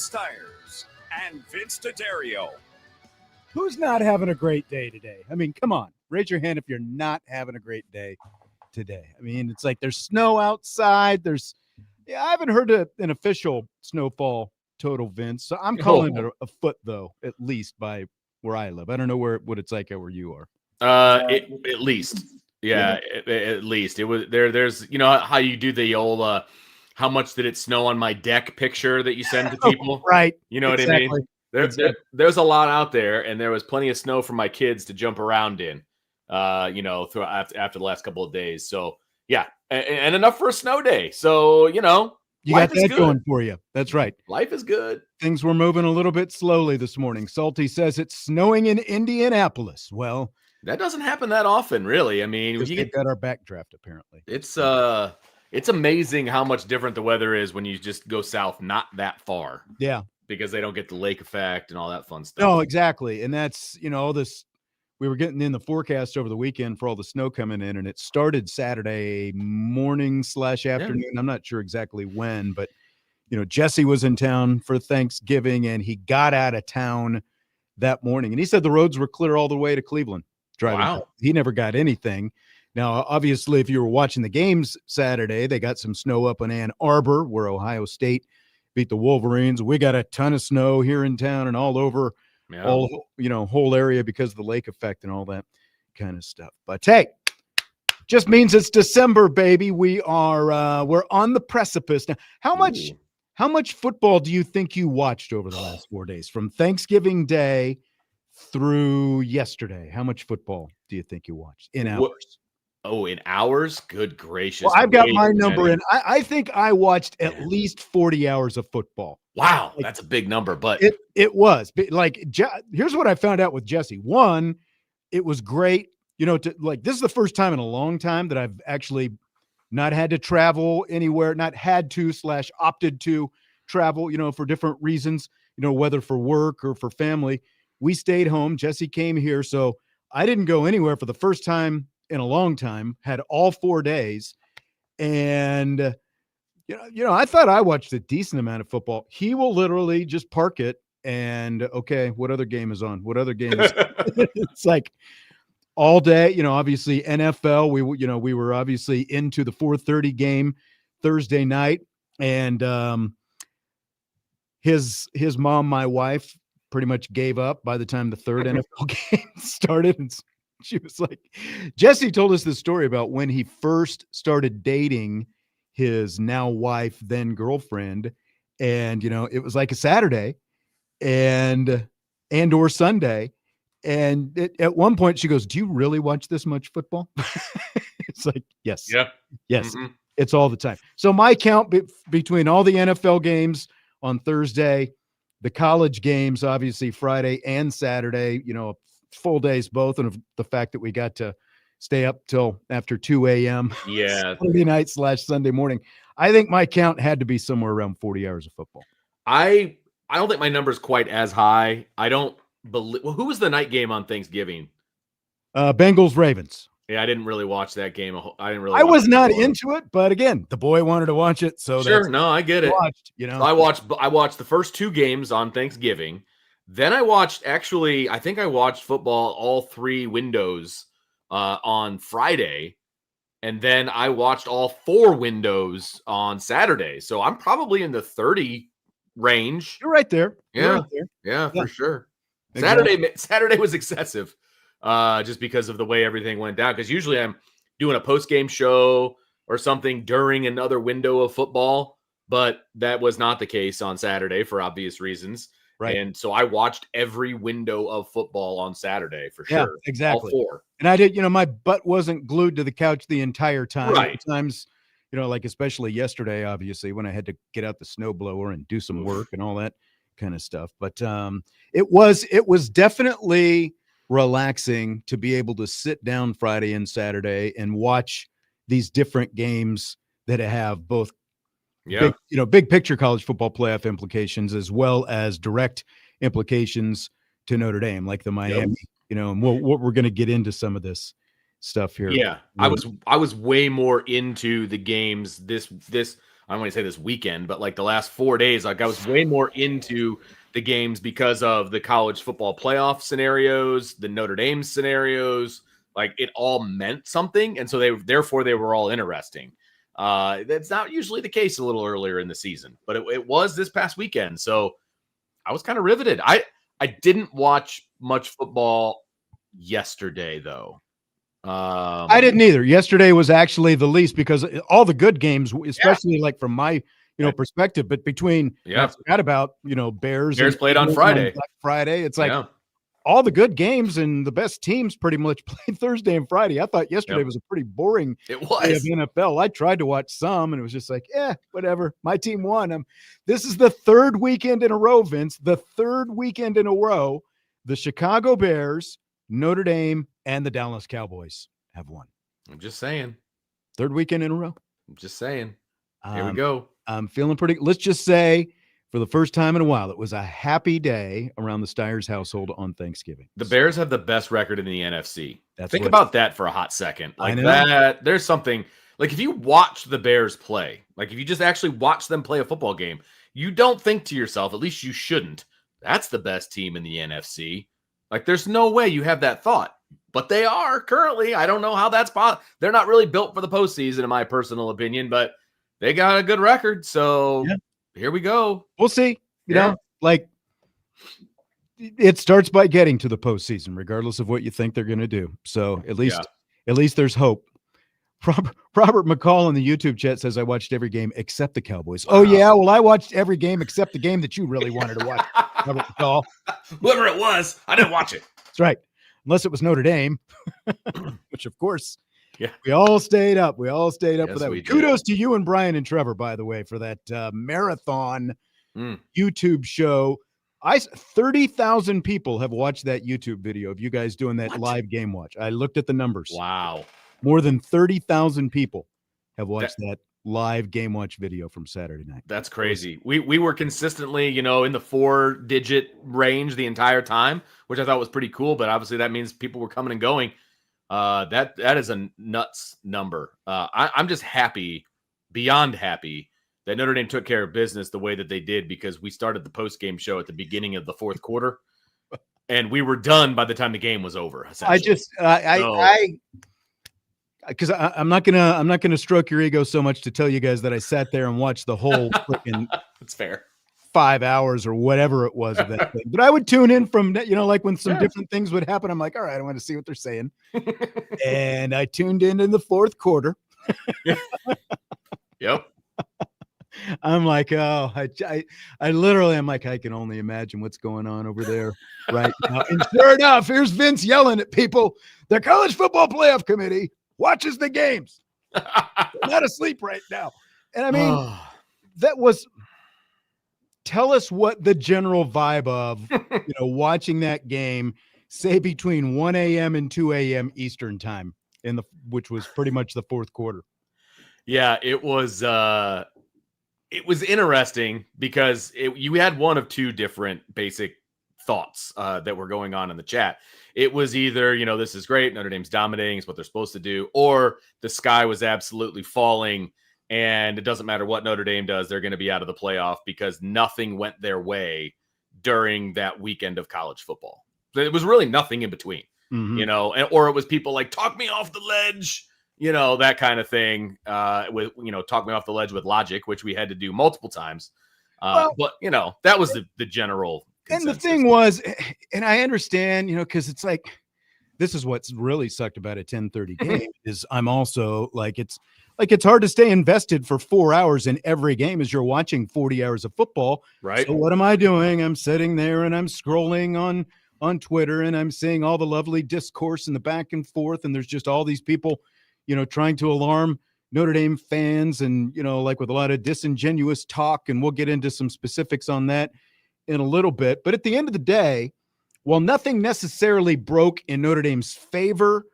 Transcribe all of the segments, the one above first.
Stiers and Vince D'Addario. Who's not having a great day today? I mean, come on. Raise your hand if you're not having a great day today. I mean, it's like there's snow outside. I haven't heard an official snowfall total, Vince. So I'm calling it a foot, though, at least by where I live. I don't know what it's like where you are. At least. Yeah, at least. It was there's how you do the old how much did it snow on my deck picture that you send to people? Right. You know exactly. what I mean? There's a lot out there, and there was plenty of snow for my kids to jump around in, after the last couple of days. So, yeah, and enough for a snow day. So, you got that going for you. That's right. Life is good. Things were moving a little bit slowly this morning. Salty says it's snowing in Indianapolis. Well, that doesn't happen that often, really. I mean, you got our backdraft, apparently. It's amazing how much different the weather is when you just go south, not that far. Yeah. Because they don't get the lake effect and all that fun stuff. No, exactly. And that's, all this, we were getting in the forecast over the weekend for all the snow coming in, and it started Saturday morning/afternoon. Yeah. I'm not sure exactly when, but, Jesse was in town for Thanksgiving, and he got out of town that morning. And he said the roads were clear all the way to Cleveland driving. Wow. He never got anything. Now, obviously, if you were watching the games Saturday, they got some snow up in Ann Arbor, where Ohio State beat the Wolverines. We got a ton of snow here in town and all over, whole area because of the lake effect and all that kind of stuff. But hey, just means it's December, baby. We're on the precipice now. How much football do you think you watched over the last 4 days, from Thanksgiving Day through yesterday? How much football do you think you watched in hours? Oh, in hours? Good gracious. Well, I've got my number in. I think I watched at least 40 hours of football. Wow, that's a big number, but it was. Here's what I found out with Jesse. One, it was great. This is the first time in a long time that I've actually not had to travel anywhere, not had to / opted to travel, for different reasons, whether for work or for family. We stayed home. Jesse came here, so I didn't go anywhere for the first time in a long time, had all 4 days. And, I thought I watched a decent amount of football. He will literally just park it and, okay, what other game is on? What other game is It's like all day, obviously NFL, we were obviously into the 4:30 game Thursday night. And his mom, my wife, pretty much gave up by the time the third NFL game started. And she was like, Jesse told us this story about when he first started dating his now wife, then girlfriend. And, it was like a Saturday or Sunday. And at one point she goes, do you really watch this much football? It's like, yes. Yeah. Yes. Mm-hmm. It's all the time. So my count between all the NFL games on Thursday, the college games, obviously Friday and Saturday, full days both, and the fact that we got to stay up till after 2 a.m. Yeah, Sunday night / Sunday morning. I think my count had to be somewhere around 40 hours of football. I don't think my number is quite as high. I don't believe. Well, who was the night game on Thanksgiving? Bengals Ravens. Yeah, I didn't really watch that game. I was not into it, but again, the boy wanted to watch it, so sure. No, I get it. I watched the first 2 games on Thanksgiving. Then I watched, I think I watched football all 3 windows on Friday. And then I watched all 4 windows on Saturday. So I'm probably in the 30 range. You're right there. Yeah. Right there. Yeah, for sure. Exactly. Saturday was excessive just because of the way everything went down. Because usually I'm doing a post-game show or something during another window of football. But that was not the case on Saturday for obvious reasons. Right. And so I watched every window of football on Saturday for sure. Yeah, exactly. All 4. And I did, my butt wasn't glued to the couch the entire time. Right. Sometimes, especially yesterday, obviously, when I had to get out the snowblower and do some work and all that kind of stuff. But it was definitely relaxing to be able to sit down Friday and Saturday and watch these different games that have both big picture college football playoff implications as well as direct implications to Notre Dame, like the Miami, and we're going to get into some of this stuff here. Yeah, I was way more into the games this I don't want to say this weekend, but like the last 4 days, like I was way more into the games because of the college football playoff scenarios, the Notre Dame scenarios. Like it all meant something, and so therefore they were all interesting. That's not usually the case a little earlier in the season, but it was this past weekend. So I was kind of riveted. I didn't watch much football yesterday, though. I didn't either. Yesterday was actually the least because all the good games, especially like from my perspective, but between I forgot about Bears played on Friday. Black Friday. It's like all the good games and the best teams pretty much played Thursday and Friday. I thought yesterday was a pretty boring day of NFL. I tried to watch some and it was just like, whatever. My team won. This is the third weekend in a row, Vince. The third weekend in a row, the Chicago Bears, Notre Dame, and the Dallas Cowboys have won. I'm just saying. Third weekend in a row. I'm just saying. Here we go. I'm feeling pretty. Let's just say, for the first time in a while, it was a happy day around the Steyers household on Thanksgiving. The Bears have the best record in the NFC. Think about that for a hot second. Like that, there's something. Like if you watch the Bears play, like if you just actually watch them play a football game, you don't think to yourself, at least you shouldn't, that's the best team in the NFC. Like there's no way you have that thought. But they are currently. I don't know how that's possible. They're not really built for the postseason, in my personal opinion, but they got a good record. So here we go. We'll see. You know, like it starts by getting to the postseason, regardless of what you think they're going to do. So at least there's hope. Robert McCall in the YouTube chat says, I watched every game except the Cowboys. Oh, yeah. Well, I watched every game except the game that you really wanted to watch, Robert McCall. Whoever it was, I didn't watch it. That's right. Unless it was Notre Dame, which, of course, we all stayed up. We all stayed up for that. Kudos to you and Brian and Trevor, by the way, for that marathon YouTube show. 30,000 people have watched that YouTube video of you guys doing that live game watch. I looked at the numbers. Wow. More than 30,000 people have watched that live game watch video from Saturday night. That's crazy. We were consistently, in the 4-digit range the entire time, which I thought was pretty cool. But obviously that means people were coming and going. That is a nuts number. I'm just happy, beyond happy, that Notre Dame took care of business the way that they did, because we started the post-game show at the beginning of the fourth quarter, and we were done by the time the game was over. Because I'm not gonna stroke your ego so much to tell you guys that I sat there and watched the whole freaking that's fair 5 hours or whatever it was of that thing. But I would tune in from like when some different things would happen. I'm like, all right, I want to see what they're saying, and I tuned in the fourth quarter. Yep. I'm like, oh, I literally, I'm like, I can only imagine what's going on over there right now. And sure enough, here's Vince yelling at people. The College Football Playoff Committee watches the games. They're not asleep right now. And I mean, tell us what the general vibe of, watching that game, say between 1 a.m. and 2 a.m. Eastern time which was pretty much the fourth quarter. Yeah, it was interesting because you had one of two different basic thoughts that were going on in the chat. It was either, this is great, Notre Dame's dominating, it's what they're supposed to do, or the sky was absolutely falling, and it doesn't matter what Notre Dame does, they're going to be out of the playoff because nothing went their way during that weekend of college football. It was really nothing in between, or it was people like, talk me off the ledge, that kind of thing, with, talk me off the ledge with logic, which we had to do multiple times. But, that was the general consensus. And the thing was, and I understand, because it's like, this is what's really sucked about a 10:30 game is I'm also like, it's hard to stay invested for 4 hours in every game as you're watching 40 hours of football. Right. So what am I doing? I'm sitting there and I'm scrolling on Twitter and I'm seeing all the lovely discourse and the back and forth. And there's just all these people, trying to alarm Notre Dame fans and, like with a lot of disingenuous talk. And we'll get into some specifics on that in a little bit. But at the end of the day, while nothing necessarily broke in Notre Dame's favor,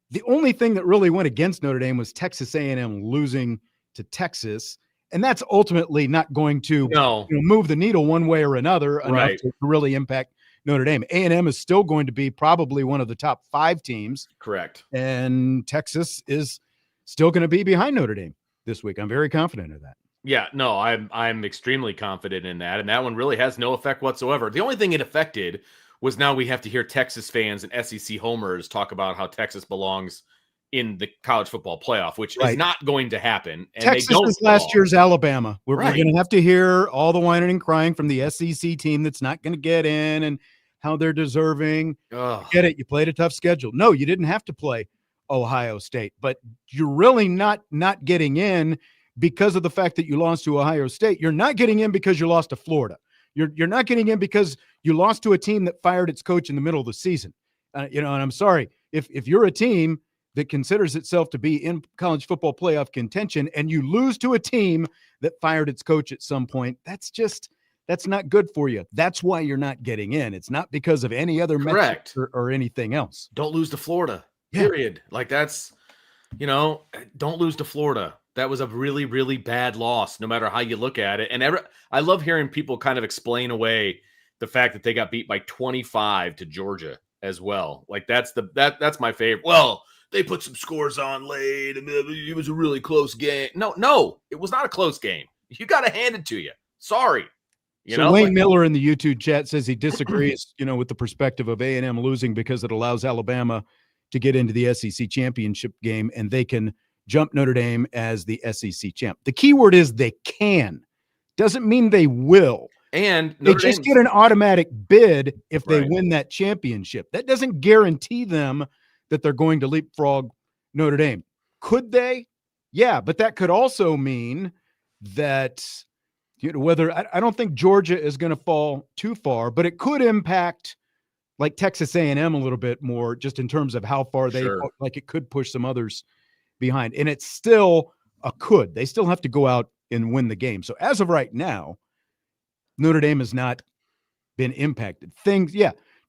the only thing that really went against Notre Dame was Texas A&M losing to Texas. And that's ultimately not going to move the needle one way or another enough to really impact Notre Dame. A&M is still going to be probably one of the top 5 teams. Correct. And Texas is still going to be behind Notre Dame this week. I'm very confident of that. Yeah, no, I'm extremely confident in that, and that one really has no effect whatsoever. The only thing it affected was now we have to hear Texas fans and SEC homers talk about how Texas belongs in the college football playoff, which is not going to happen. And Texas they don't is last year's Alabama. We're going to have to hear all the whining and crying from the SEC team that's not going to get in and how they're deserving. Get it? You played a tough schedule. No, you didn't have to play Ohio State, but you're really not getting in because of the fact that you lost to Ohio State. You're not getting in because you lost to Florida. You're not getting in because you lost to a team that fired its coach in the middle of the season. And I'm sorry, if you're a team that considers itself to be in college football playoff contention and you lose to a team that fired its coach at some point, that's not good for you. That's why you're not getting in. It's not because of any other metric or anything else. Don't lose to Florida, period. Like don't lose to Florida. That was a really, really bad loss, no matter how you look at it. And I love hearing people kind of explain away the fact that they got beat by 25 to Georgia as well. Like that's my favorite. Well, they put some scores on late, and it was a really close game. No, it was not a close game. You got to hand it to you. Sorry. Wayne Miller in the YouTube chat says he disagrees, with the perspective of A&M losing because it allows Alabama to get into the SEC championship game, and they can jump Notre Dame as the SEC champ. The key word is they can. Doesn't mean they will. And they just get an automatic bid if they win that championship. That doesn't guarantee them that they're going to leapfrog Notre Dame. Could they? Yeah, but that could also mean that whether I don't think Georgia is going to fall too far, but it could impact like Texas A&M a little bit more just in terms of how far it could push some others behind. And it's still could. They still have to go out and win the game. So as of right now, Notre Dame has not been impacted.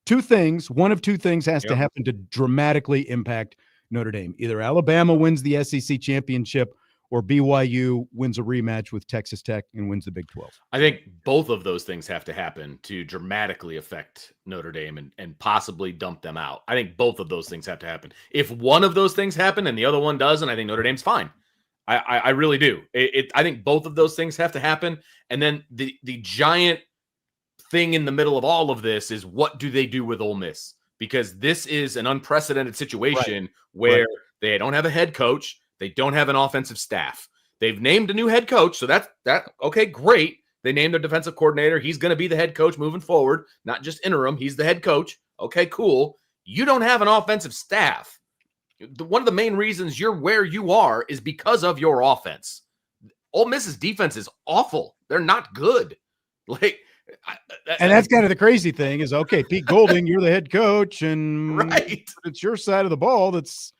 Two things. One of two things has to happen to dramatically impact Notre Dame. Either Alabama wins the SEC championship or BYU wins a rematch with Texas Tech and wins the Big 12. I think both of those things have to happen to dramatically affect Notre Dame and possibly dump them out. I think both of those things have to happen. If one of those things happen and the other one doesn't, I think Notre Dame's fine. I really do. I think both of those things have to happen. And then the giant thing in the middle of all of this is what do they do with Ole Miss? Because this is an unprecedented situation where they don't have a head coach. They don't have an offensive staff. They've named a new head coach. So that okay, great. They named their defensive coordinator. He's going to be the head coach moving forward, not just interim. He's the head coach. Okay, cool. You don't have an offensive staff. One of the main reasons you're where you are is because of your offense. Ole Miss's defense is awful. They're not good. And that's kind of the crazy thing is, okay, Pete Golding, you're the head coach, and it's your side of the ball that's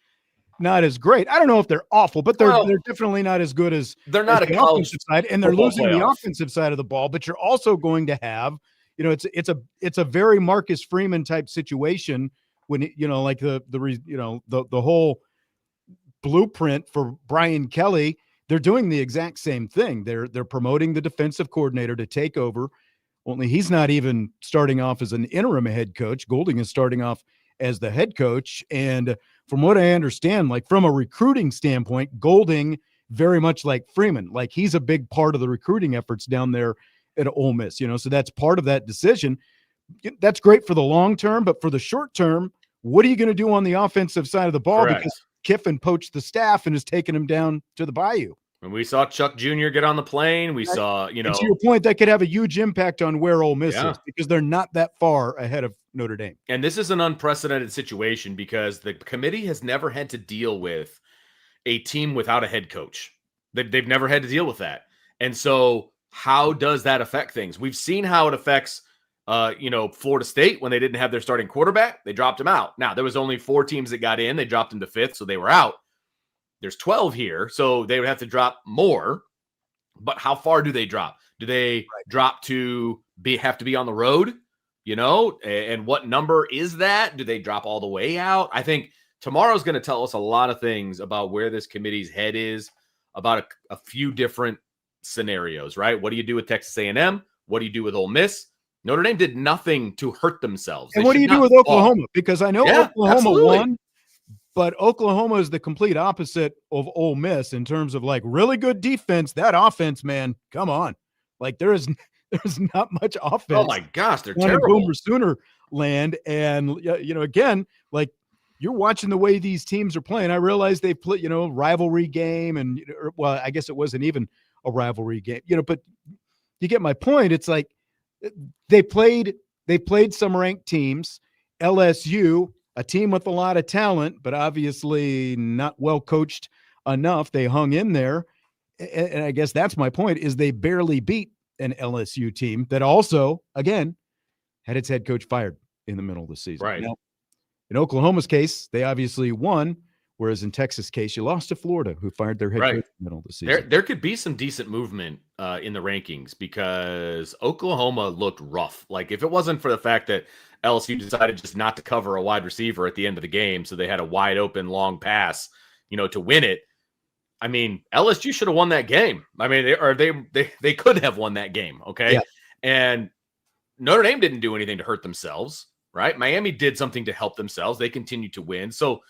not as great. I don't know if they're awful, but they're definitely not as good as they're not as a the offensive side, and they're losing the offensive side of the ball. But you're also going to have, it's a very Marcus Freeman type situation when like the whole blueprint for Brian Kelly. They're doing the exact same thing. They're promoting the defensive coordinator to take over. Only he's not even starting off as an interim head coach. Golding is starting off as the head coach. And from what I understand, like from a recruiting standpoint, Golding, very much like Freeman, like he's a big part of the recruiting efforts down there at Ole Miss, so that's part of that decision. That's great for the long term, but for the short term, what are you going to do on the offensive side of the ball? Correct. Because Kiffin poached the staff and has taken him down to the bayou. When we saw Chuck Jr. get on the plane, we saw, And to your point, that could have a huge impact on where Ole Miss is because they're not that far ahead of Notre Dame. And this is an unprecedented situation because the committee has never had to deal with a team without a head coach. They've never had to deal with that. And so how does that affect things? We've seen how it affects, Florida State when they didn't have their starting quarterback. They dropped him out. Now, there was only 4 teams that got in. They dropped him to 5th, so they were out. There's 12 here, so they would have to drop more. But how far do they drop? Do they drop to have to be on the road? And what number is that? Do they drop all the way out? I think tomorrow's going to tell us a lot of things about where this committee's head is, about a few different scenarios, right? What do you do with Texas A&M? What do you do with Ole Miss? Notre Dame did nothing to hurt themselves. And what do you do with Oklahoma? Because I know Oklahoma won, But Oklahoma is the complete opposite of Ole Miss in terms of like really good defense. That offense, man, come on. Like there's not much offense. Oh my gosh, they're in terrible. Boomer Sooner land. And, again, like you're watching the way these teams are playing. I realize they play, rivalry game. And, well, I guess it wasn't even a rivalry game, but you get my point. It's like they played some ranked teams. LSU, a team with a lot of talent, but obviously not well coached enough. They hung in there. And I guess that's my point, is they barely beat an LSU team that also, again, had its head coach fired in the middle of the season. Right. Now, in Oklahoma's case, they obviously won, whereas in Texas' case, you lost to Florida, who fired their head coach in the middle of the season. There could be some decent movement in the rankings because Oklahoma looked rough. Like if it wasn't for the fact that LSU decided just not to cover a wide receiver at the end of the game, so they had a wide open long pass, to win it. I mean, LSU should have won that game. I mean, they could have won that game. Okay. Yeah. And Notre Dame didn't do anything to hurt themselves, right? Miami did something to help themselves. They continued to win. So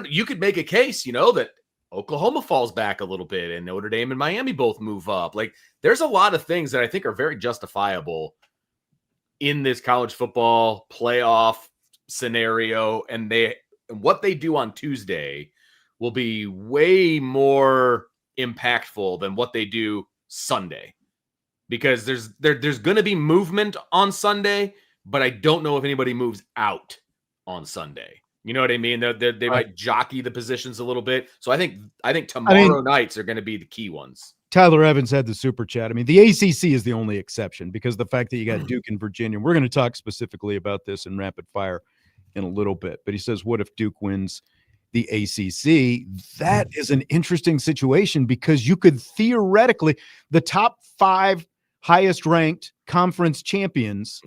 you could make a case, that Oklahoma falls back a little bit and Notre Dame and Miami both move up. Like there's a lot of things that I think are very justifiable in this college football playoff scenario. And what they do on Tuesday will be way more impactful than what they do Sunday, because there's going to be movement on Sunday, but I don't know if anybody moves out on Sunday. You know what I mean? They might jockey the positions a little bit. So I think tomorrow nights are going to be the key ones. Tyler Evans had the super chat. I mean, the ACC is the only exception because the fact that you got Duke and Virginia. We're going to talk specifically about this in rapid fire in a little bit. But he says, what if Duke wins the ACC? That is an interesting situation because you could theoretically, the top 5 highest ranked conference champions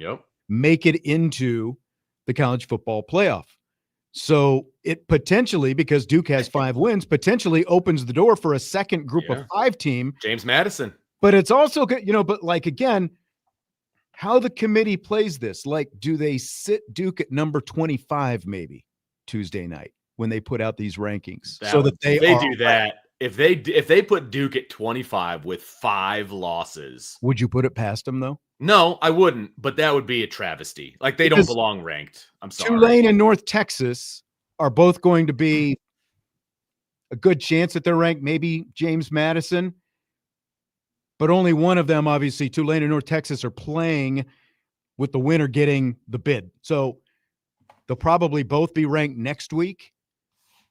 make it into the college football playoff. So it potentially, because Duke has 5 wins, potentially opens the door for a second group of 5 team. James Madison. But it's also, but like, again, how the committee plays this, like, do they sit Duke at number 25 maybe Tuesday night when they put out these rankings If they put Duke at 25 with 5 losses, would you put it past them though? No, I wouldn't, but that would be a travesty. Like they don't belong ranked. I'm sorry. Tulane and North Texas are both going to be a good chance that they're ranked, maybe James Madison, but only one of them, obviously, Tulane and North Texas, are playing with the winner getting the bid. So they'll probably both be ranked next week,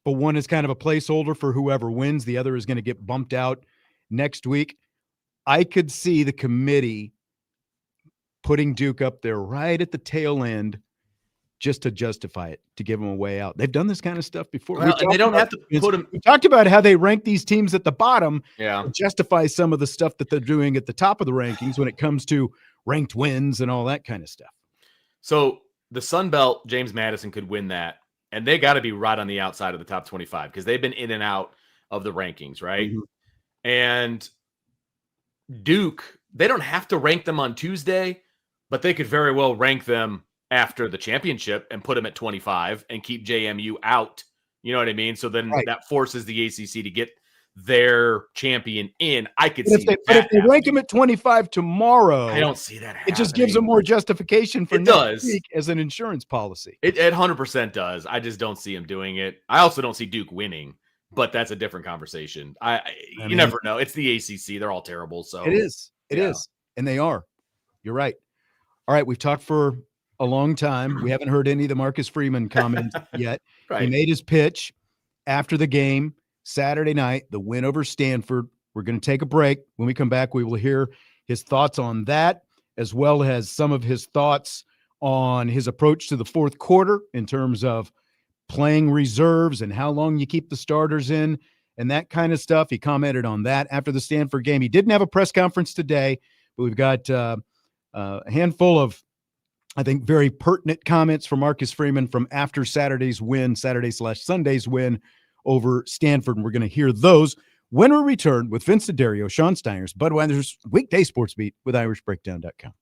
but one is kind of a placeholder for whoever wins. The other is going to get bumped out next week. I could see the committee putting Duke up there right at the tail end just to justify it, to give them a way out. They've done this kind of stuff before. Well, and they don't have to put them. We talked about how they rank these teams at the bottom to justify some of the stuff that they're doing at the top of the rankings when it comes to ranked wins and all that kind of stuff. So the Sun Belt, James Madison could win that, and they got to be right on the outside of the top 25 because they've been in and out of the rankings, right? Mm-hmm. And Duke, they don't have to rank them on Tuesday, but they could very well rank them after the championship and put them at 25 and keep JMU out. You know what I mean? So then that forces the ACC to get their champion in. I could see that. But if they rank them at 25 tomorrow, I don't see that happening. It just gives them more justification for next week as an insurance policy. It 100% does. I just don't see them doing it. I also don't see Duke winning, but that's a different conversation. You never know. It's the ACC. They're all terrible. So it is. It is. And they are. You're right. All right. We've talked for a long time. We haven't heard any of the Marcus Freeman comments yet. He made his pitch after the game Saturday night, the win over Stanford. We're going to take a break. When we come back, we will hear his thoughts on that, as well as some of his thoughts on his approach to the fourth quarter in terms of playing reserves and how long you keep the starters in and that kind of stuff. He commented on that after the Stanford game. He didn't have a press conference today, but we've got a handful of, I think, very pertinent comments from Marcus Freeman from after Saturday's win, Saturday/Sunday's win over Stanford. And we're going to hear those when we return with Vince D'Addario, Sean Steiner's Budweiser's Weekday Sports Beat with IrishBreakdown.com.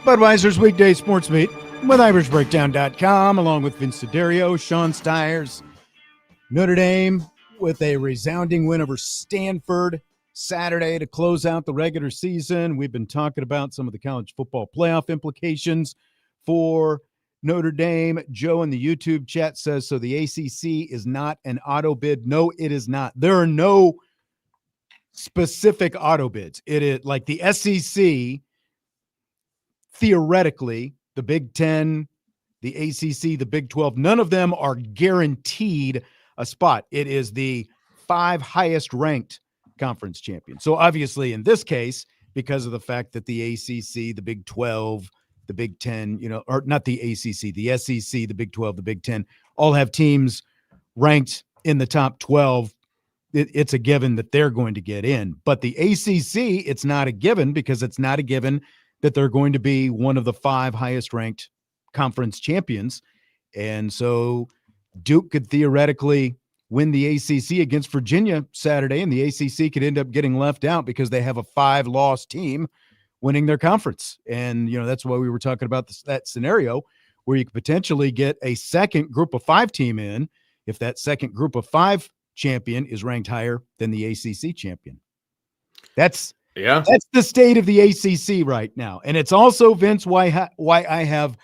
Budweiser's weekday sports meet with IrishBreakdown.com, along with Vince D'Addario, Sean Stiers. Notre Dame with a resounding win over Stanford Saturday to close out the regular season. We've been talking about some of the college football playoff implications for Notre Dame. Joe in the YouTube chat says, so the ACC is not an auto bid. No, it is not. There are no specific auto bids. It is like the SEC, theoretically, the Big Ten, the ACC, the Big 12, none of them are guaranteed a spot. It is the 5 highest ranked conference champions. So obviously in this case, because of the fact that the ACC, the Big 12, the Big 10, or not the ACC, the SEC, the Big 12, the Big 10, all have teams ranked in the top 12. It's a given that they're going to get in. But the ACC, it's not a given, because it's not a given that they're going to be one of the 5 highest ranked conference champions. And so Duke could theoretically win the ACC against Virginia Saturday, and the ACC could end up getting left out because they have a 5-loss team winning their conference. And, that's why we were talking about that scenario where you could potentially get a second group of 5 team in if that second group of 5 champion is ranked higher than the ACC champion. That's the state of the ACC right now. And it's also, Vince, why I have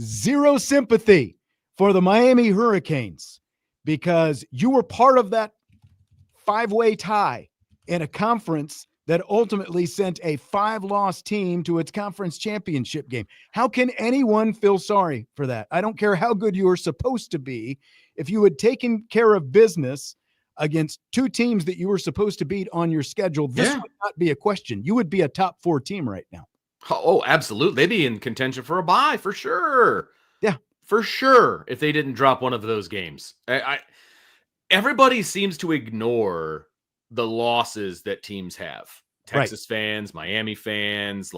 zero sympathy for the Miami Hurricanes, because you were part of that 5-way tie in a conference that ultimately sent a 5-loss team to its conference championship game. How can anyone feel sorry for that? I don't care how good you are supposed to be. If you had taken care of business against 2 teams that you were supposed to beat on your schedule, this would not be a question. You would be a top 4 team right now. Oh, absolutely. They'd be in contention for a bye for sure. Yeah, for sure. If they didn't drop one of those games, everybody seems to ignore the losses that teams have. Texas fans, Miami fans,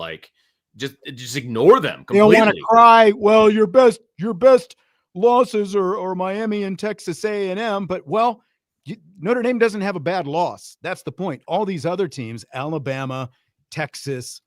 just ignore them completely. They don't want to cry. Well, your best losses are Miami and Texas A&M, but Notre Dame doesn't have a bad loss. That's the point. All these other teams, Alabama, Texas,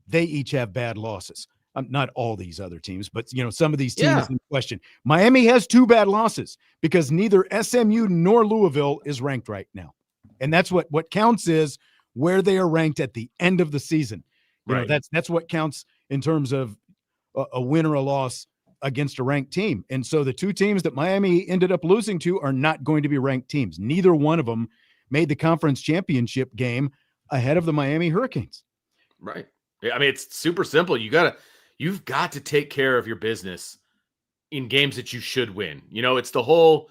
they each have bad losses. Not all these other teams, but some of these teams in question. Miami has 2 bad losses because neither SMU nor Louisville is ranked right now. And that's what counts is where they are ranked at the end of the season. That's what counts in terms of a win or a loss against a ranked team. And so the 2 teams that Miami ended up losing to are not going to be ranked teams. Neither one of them made the conference championship game ahead of the Miami Hurricanes. Right. I mean, it's super simple. You've got to take care of your business in games that you should win. It's the whole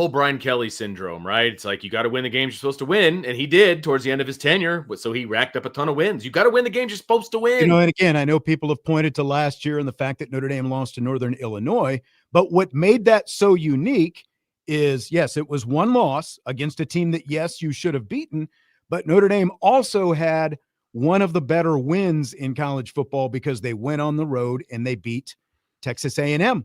Brian Kelly syndrome, right? It's like, you got to win the games you're supposed to win. And he did towards the end of his tenure. So he racked up a ton of wins. You got to win the games you're supposed to win. And again, I know people have pointed to last year and the fact that Notre Dame lost to Northern Illinois, but what made that so unique is, yes, it was 1 loss against a team that, yes, you should have beaten, but Notre Dame also had one of the better wins in college football because they went on the road and they beat Texas A&M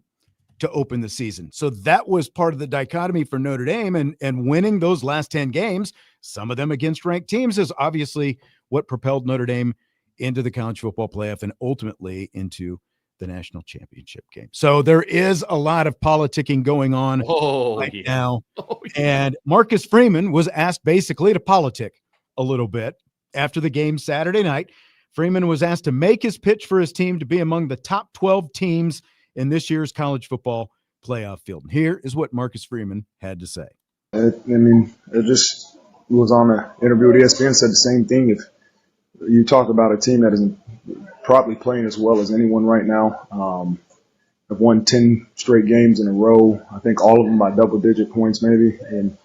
to open the season. So that was part of the dichotomy for Notre Dame, and winning those last 10 games, some of them against ranked teams, is obviously what propelled Notre Dame into the college football playoff and ultimately into the national championship game. So there is a lot of politicking going on now. And Marcus Freeman was asked basically to politic a little bit after the game Saturday night. Freeman was asked to make his pitch for his team to be among the top 12 teams in this year's college football playoff field. And here is what Marcus Freeman had to say. It just was on an interview with ESPN, said the same thing. If you talk about a team that isn't probably playing as well as anyone right now, have won 10 straight games in a row. I think all of them by double-digit points maybe. And,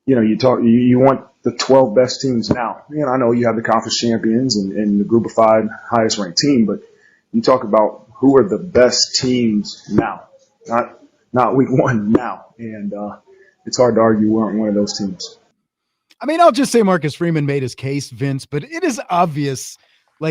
you want the 12 best teams now. I know you have the conference champions and the group of 5 highest ranked team, but you talk about who are the best teams now, not week 1 now. And it's hard to argue we aren't one of those teams. I'll just say Marcus Freeman made his case, Vince, but it is obvious,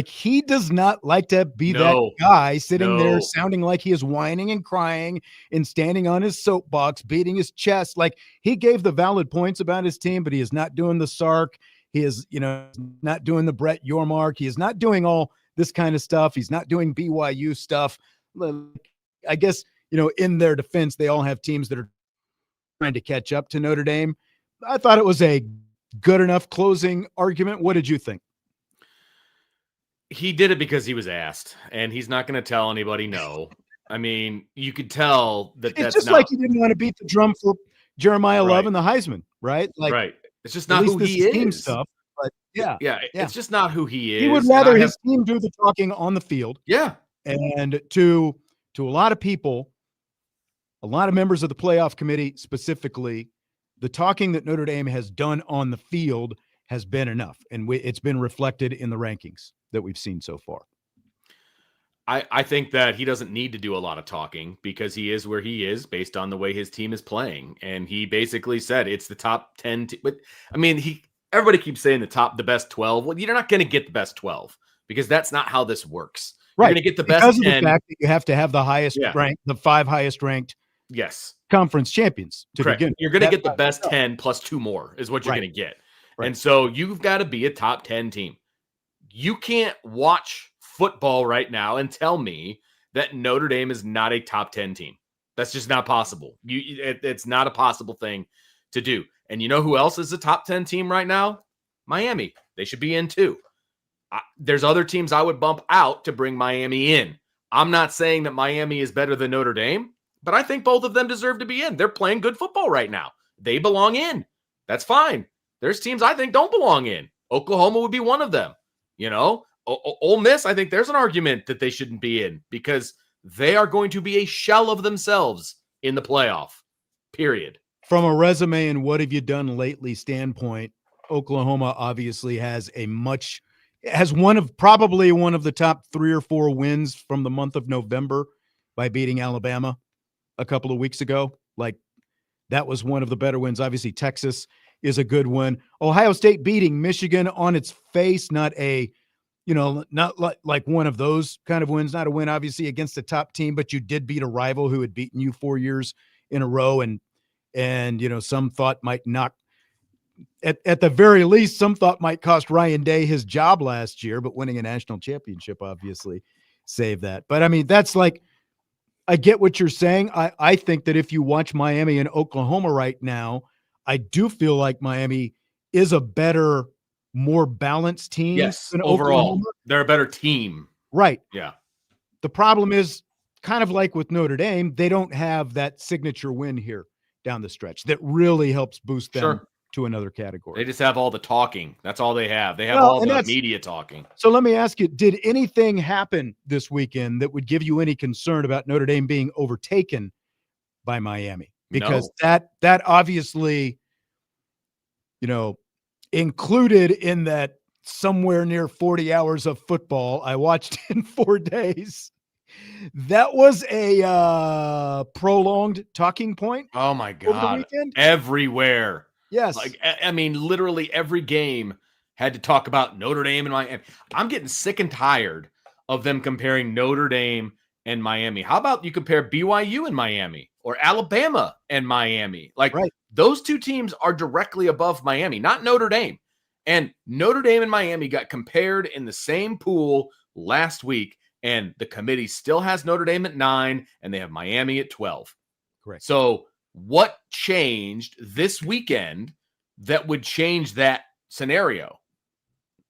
he does not like to be that guy sitting there sounding like he is whining and crying and standing on his soapbox, beating his chest. He gave the valid points about his team, but he is not doing the Sark. He is, not doing the Brett Yormark. He is not doing all this kind of stuff. He's not doing BYU stuff. I guess, in their defense, they all have teams that are trying to catch up to Notre Dame. I thought it was a good enough closing argument. What did you think? He did it because he was asked, and he's not going to tell anybody no. I mean, you could tell that it's just like he didn't want to beat the drum for Jeremiyah Love and the Heisman, right? Right. It's just not who he is. Team stuff, but yeah. It's just not who he is. He would rather his team do the talking on the field. Yeah. And to a lot of people, a lot of members of the playoff committee specifically, the talking that Notre Dame has done on the field has been enough. And it's been reflected in the rankings that we've seen so far. I think that he doesn't need to do a lot of talking because he is where he is based on the way his team is playing. And he basically said it's the top 10. But I mean, everybody keeps saying the best 12. Well, you're not going to get the best 12 because that's not how this works. Right. You're going to get the best because 10. Of the fact that you have to have the highest ranked, the 5 highest ranked conference champions to begin. You're going to get the best 10 plus 2 more is what you're going to get. Right. And so you've got to be a top 10 team. You can't watch football right now and tell me that Notre Dame is not a top 10 team. That's just not possible. It's not a possible thing to do. And you know who else is a top 10 team right now? Miami. They should be in too. There's other teams I would bump out to bring Miami in. I'm not saying that Miami is better than Notre Dame, but I think both of them deserve to be in. They're playing good football right now. They belong in. That's fine. There's teams I think don't belong in. Oklahoma would be one of them. Ole Miss, I think there's an argument that they shouldn't be in because they are going to be a shell of themselves in the playoff, period. From a resume and what have you done lately standpoint, Oklahoma obviously has probably one of the top 3 or 4 wins from the month of November by beating Alabama a couple of weeks ago. Like, that was one of the better wins. Obviously, Texas is a good win. Ohio State beating Michigan on its face, not like one of those kind of wins, not a win, obviously, against a top team, but you did beat a rival who had beaten you 4 years in a row. And some thought might knock, at the very least, some thought might cost Ryan Day his job last year, but winning a national championship obviously saved that. But I mean, that's like, I get what you're saying. I think that if you watch Miami and Oklahoma right now, I do feel like Miami is a better, more balanced team. Yes, overall, Oklahoma. They're a better team. Right. Yeah. The problem is kind of like with Notre Dame, they don't have that signature win here down the stretch that really helps boost them to another category. They just have all the talking. That's all they have. They have all the media talking. So let me ask you, did anything happen this weekend that would give you any concern about Notre Dame being overtaken by Miami? Because that obviously, included in that somewhere near 40 hours of football I watched in 4 days, that was a prolonged talking point. Oh my God. Everywhere. Yes. Like, I mean, literally every game had to talk about Notre Dame and Miami. I'm getting sick and tired of them comparing Notre Dame and Miami. How about you compare BYU and Miami or Alabama and Miami? Like, those two teams are directly above Miami, not Notre Dame. And Notre Dame and Miami got compared in the same pool last week, and the committee still has Notre Dame at 9, and they have Miami at 12. Correct. So what changed this weekend that would change that scenario?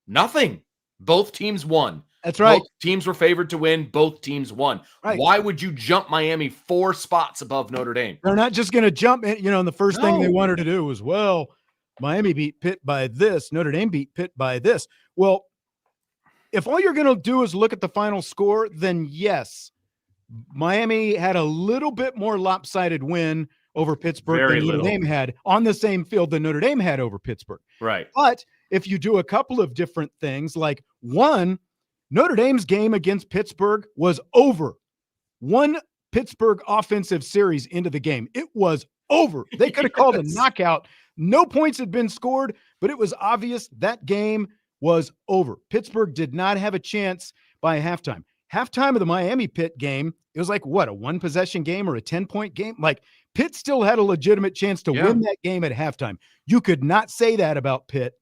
Nothing. Both teams won. That's right. Both teams were favored to win. Both teams won. Right. Why would you jump Miami 4 spots above Notre Dame? They're not just going to jump in, and the first thing they wanted to do was, Miami beat Pitt by this, Notre Dame beat Pitt by this. Well, if all you're going to do is look at the final score, then yes, Miami had a little bit more lopsided win over Pittsburgh than Notre Dame had on the same field than Notre Dame had over Pittsburgh. Right. But if you do a couple of different things, like one, Notre Dame's game against Pittsburgh was over. One Pittsburgh offensive series into the game. It was over. They could have called a knockout. No points had been scored, but it was obvious that game was over. Pittsburgh did not have a chance by halftime. Halftime of the Miami-Pitt game, it was like, a 1-possession game or a 10-point game? Like, Pitt still had a legitimate chance to win that game at halftime. You could not say that about Pitt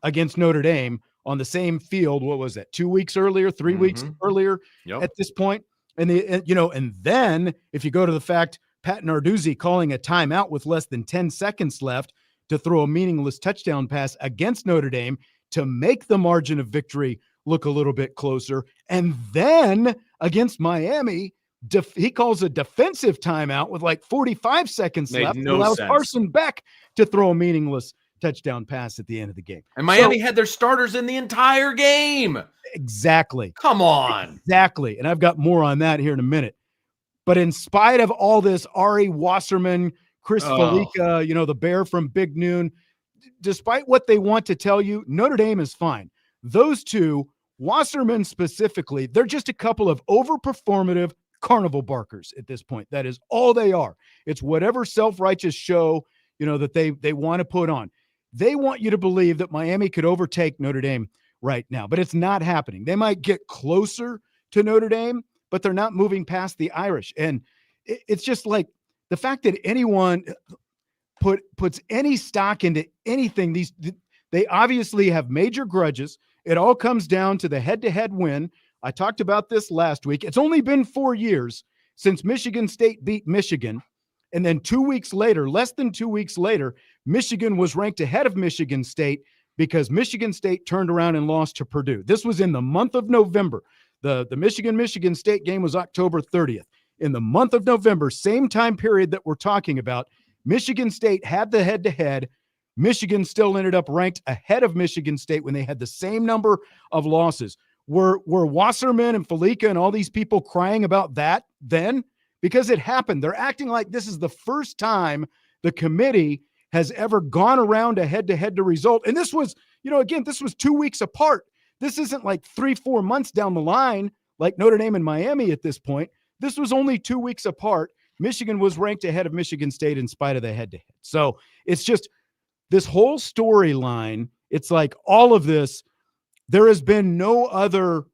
against Notre Dame on the same field. What was that? 2 weeks earlier, 3 weeks earlier at this point. And and then if you go to the fact, Pat Narduzzi calling a timeout with less than 10 seconds left to throw a meaningless touchdown pass against Notre Dame to make the margin of victory look a little bit closer. And then against Miami, he calls a defensive timeout with like 45 seconds left. No allows sense. Carson Beck to throw a meaningless touchdown pass at the end of the game. And Miami had their starters in the entire game. Exactly. Come on. Exactly. And I've got more on that here in a minute. But in spite of all this, Ari Wasserman, Chris Felica, the Bear from Big Noon, despite what they want to tell you, Notre Dame is fine. Those two, Wasserman specifically, they're just a couple of overperformative carnival barkers at this point. That is all they are. It's whatever self-righteous show, that they want to put on. They want you to believe that Miami could overtake Notre Dame right now, but it's not happening. They might get closer to Notre Dame, but they're not moving past the Irish. And it's just like the fact that anyone puts any stock into anything, they obviously have major grudges. It all comes down to the head-to-head win. I talked about this last week. It's only been 4 years since Michigan State beat Michigan. And then 2 weeks later, less than 2 weeks later, Michigan was ranked ahead of Michigan State because Michigan State turned around and lost to Purdue. This was in the month of November. The Michigan State game was October 30th. In the month of November, same time period that we're talking about, Michigan State had the head-to-head. Michigan still ended up ranked ahead of Michigan State when they had the same number of losses. Were Wasserman and Felica and all these people crying about that then? Because it happened. They're acting like this is the first time the committee has ever gone around a head-to-head to result. And this was, again, this was 2 weeks apart. This isn't like 3-4 months down the line like Notre Dame and Miami at this point. This was only 2 weeks apart. Michigan was ranked ahead of Michigan State in spite of the head-to-head. So it's just this whole storyline. It's like all of this, there has been no other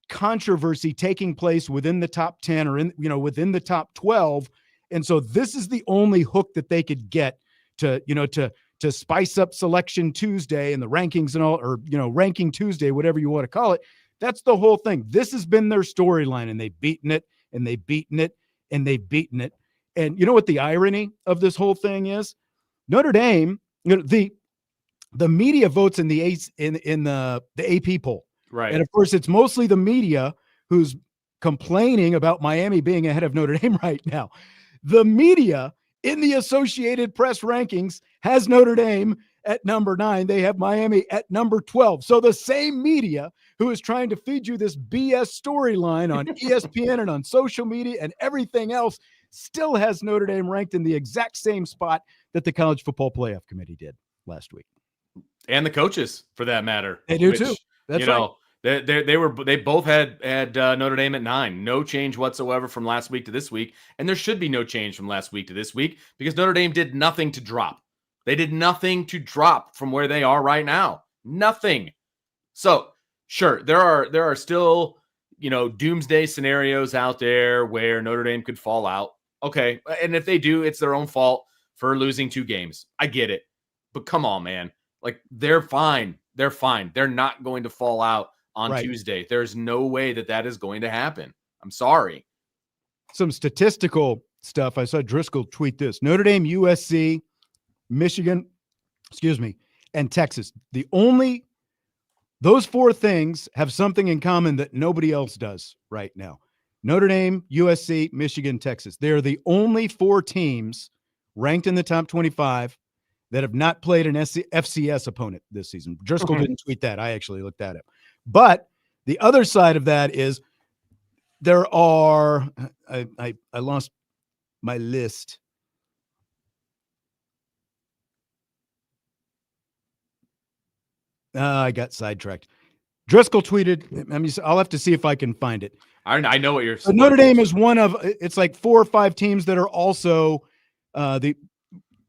controversy taking place within the top 10 or within the top 12. And so this is the only hook that they could get to spice up Selection Tuesday and the rankings and all, or, Ranking Tuesday, whatever you want to call it. That's the whole thing. This has been their storyline, and they've beaten it and they've beaten it and they've beaten it. And you know what the irony of this whole thing is? Notre Dame, the media votes in the AP poll. Right. And of course, it's mostly the media who's complaining about Miami being ahead of Notre Dame right now. The media in the Associated Press rankings has Notre Dame at number 9. They have Miami at number 12. So the same media who is trying to feed you this BS storyline on ESPN and on social media and everything else still has Notre Dame ranked in the exact same spot that the College Football Playoff Committee did last week. And the coaches, for that matter. They do too. That's right. They both had Notre Dame at 9. No change whatsoever from last week to this week, and there should be no change from last week to this week because Notre Dame did nothing to drop. They did nothing to drop from where they are right now. Nothing. So sure, there are still doomsday scenarios out there where Notre Dame could fall out. Okay, and if they do, it's their own fault for losing 2 games. I get it, but come on, man. Like, they're fine. They're fine. They're not going to fall out on Tuesday. There's no way that is going to happen. I'm sorry. Some statistical stuff. I saw Driscoll tweet this. Notre Dame, USC, Michigan, and Texas. Those 4 things have something in common that nobody else does right now. Notre Dame, USC, Michigan, Texas. They're the only 4 teams ranked in the top 25 that have not played an FCS opponent this season. Driscoll didn't tweet that. I actually looked at it. But the other side of that is there are I lost my list. I got sidetracked. Driscoll tweeted, I'll have to see if I can find it. I know what you're saying. Notre Dame is one of, it's like 4 or 5 teams that are also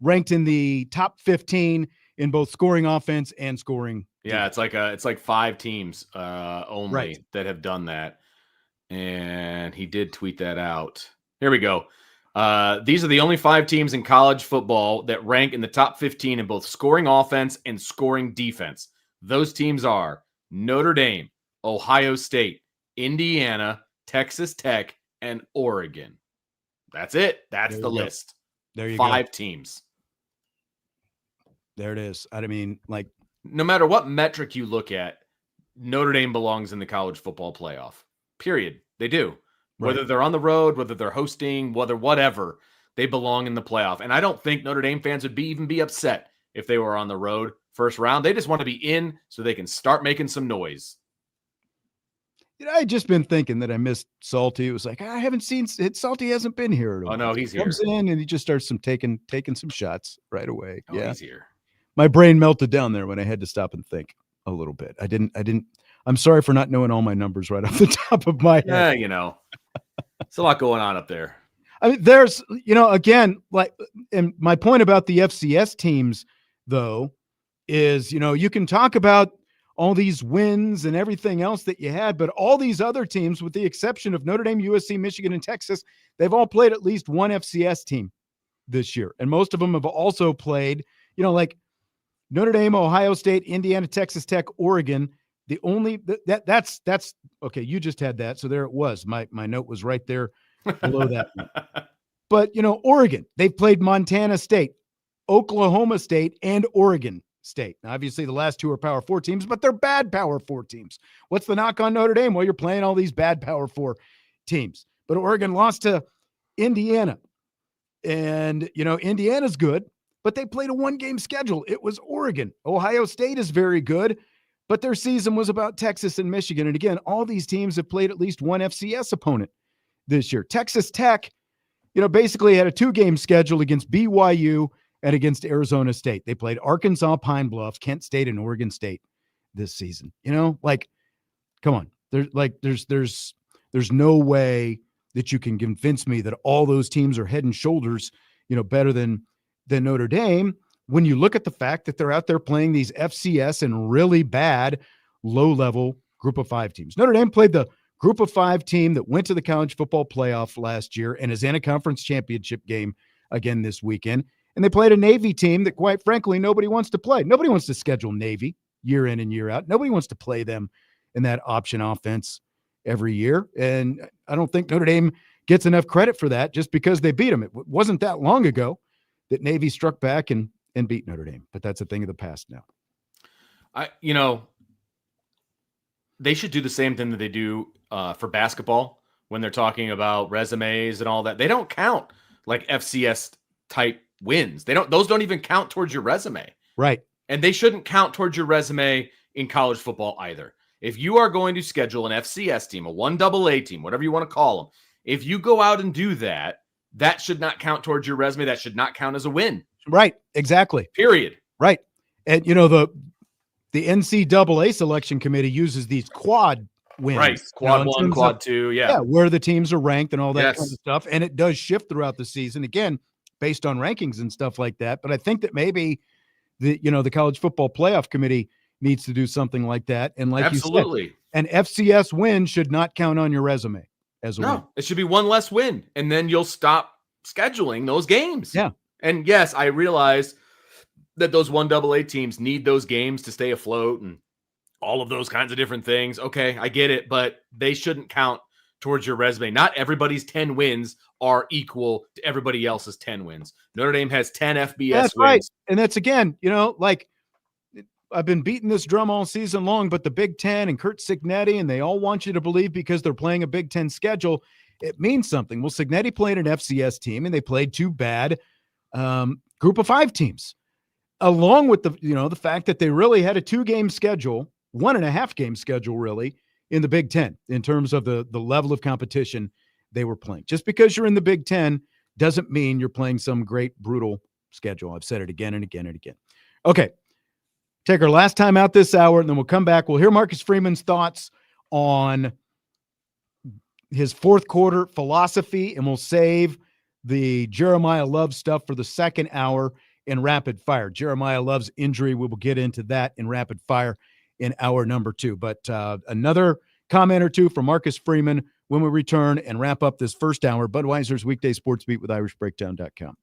ranked in the top 15 in both scoring offense and scoring. Yeah, it's like 5 teams only that have done that. And he did tweet that out. Here we go. These are the only 5 teams in college football that rank in the top 15 in both scoring offense and scoring defense. Those teams are Notre Dame, Ohio State, Indiana, Texas Tech, and Oregon. That's it. That's the list. There you go. 5 teams. There it is. I mean, like, no matter what metric you look at, Notre Dame belongs in the college football playoff. Period. They do. Whether they're on the road, whether they're hosting, whatever, they belong in the playoff. And I don't think Notre Dame fans would even be upset if they were on the road first round. They just want to be in so they can start making some noise. I just been thinking that I missed Salty. It was like, I haven't seen it. Salty hasn't been here. Oh no, he's here. Comes in and he just starts taking some shots right away. Oh, he's here. My brain melted down there when I had to stop and think a little bit. I'm sorry for not knowing all my numbers right off the top of my head. Yeah, it's a lot going on up there. I mean, there's, again, like, and my point about the FCS teams, though, is, you can talk about all these wins and everything else that you had, but all these other teams, with the exception of Notre Dame, USC, Michigan, and Texas, they've all played at least one FCS team this year. And most of them have also played, like Notre Dame, Ohio State, Indiana, Texas Tech, Oregon. The only that's okay. You just had that. So there it was. My note was right there below that one. But, Oregon, they've played Montana State, Oklahoma State, and Oregon State. Now, obviously, the last 2 are Power 4 teams, but they're bad Power 4 teams. What's the knock on Notre Dame? Well, you're playing all these bad Power 4 teams. But Oregon lost to Indiana. And, Indiana's good, but they played a 1-game schedule. It was Oregon. Ohio State is very good, but their season was about Texas and Michigan. And again, all these teams have played at least one FCS opponent this year. Texas Tech, basically had a 2-game schedule against BYU and against Arizona State. They played Arkansas, Pine Bluff, Kent State, and Oregon State this season. Come on. There's no way that you can convince me that all those teams are head and shoulders, better than Notre Dame, when you look at the fact that they're out there playing these FCS and really bad low-level group of 5 teams. Notre Dame played the group of 5 team that went to the college football playoff last year and is in a conference championship game again this weekend. And they played a Navy team that, quite frankly, nobody wants to play. Nobody wants to schedule Navy year in and year out. Nobody wants to play them in that option offense every year. And I don't think Notre Dame gets enough credit for that just because they beat them. It wasn't that long ago that Navy struck back and beat Notre Dame, but that's a thing of the past now. They should do the same thing that they do for basketball when they're talking about resumes and all that. They don't count like FCS type wins. Those don't even count towards your resume. Right. And they shouldn't count towards your resume in college football either. If you are going to schedule an FCS team, a 1AA team, whatever you want to call them, if you go out and do that, that should not count towards your resume. That should not count as a win. Right. Exactly. Period. Right. And, the NCAA selection committee uses these quad wins. Right. Quad 1, quad 2. Yeah. Where the teams are ranked and all that kind of stuff. And it does shift throughout the season, again, based on rankings and stuff like that. But I think that maybe the college football playoff committee needs to do something like that. And like absolutely, you said, an FCS win should not count on your resume as a win. It should be one less win. And then you'll stop scheduling those games. Yeah. And yes, I realize that those 1AA teams need those games to stay afloat and all of those kinds of different things. Okay, I get it, but they shouldn't count towards your resume. Not everybody's 10 wins are equal to everybody else's 10 wins. Notre Dame has 10 FBS that's wins. Right. And that's, again, I've been beating this drum all season long, but the Big Ten and Kurt Cignetti, and they all want you to believe because they're playing a Big Ten schedule, it means something. Well, Cignetti played an FCS team, and they played 2 bad group of 5 teams, along with the fact that they really had a 2-game schedule, 1.5-game schedule, really, in the Big Ten in terms of the level of competition they were playing. Just because you're in the Big Ten doesn't mean you're playing some great, brutal schedule. I've said it again and again and again. Okay. Take our last time out this hour, and then we'll come back. We'll hear Marcus Freeman's thoughts on his fourth quarter philosophy, and we'll save the Jeremiyah Love stuff for the second hour in rapid fire. Jeremiyah Love's injury, we will get into that in rapid fire in hour number 2. But another comment or two from Marcus Freeman when we return and wrap up this first hour. Budweiser's Weekday Sports Beat with IrishBreakdown.com.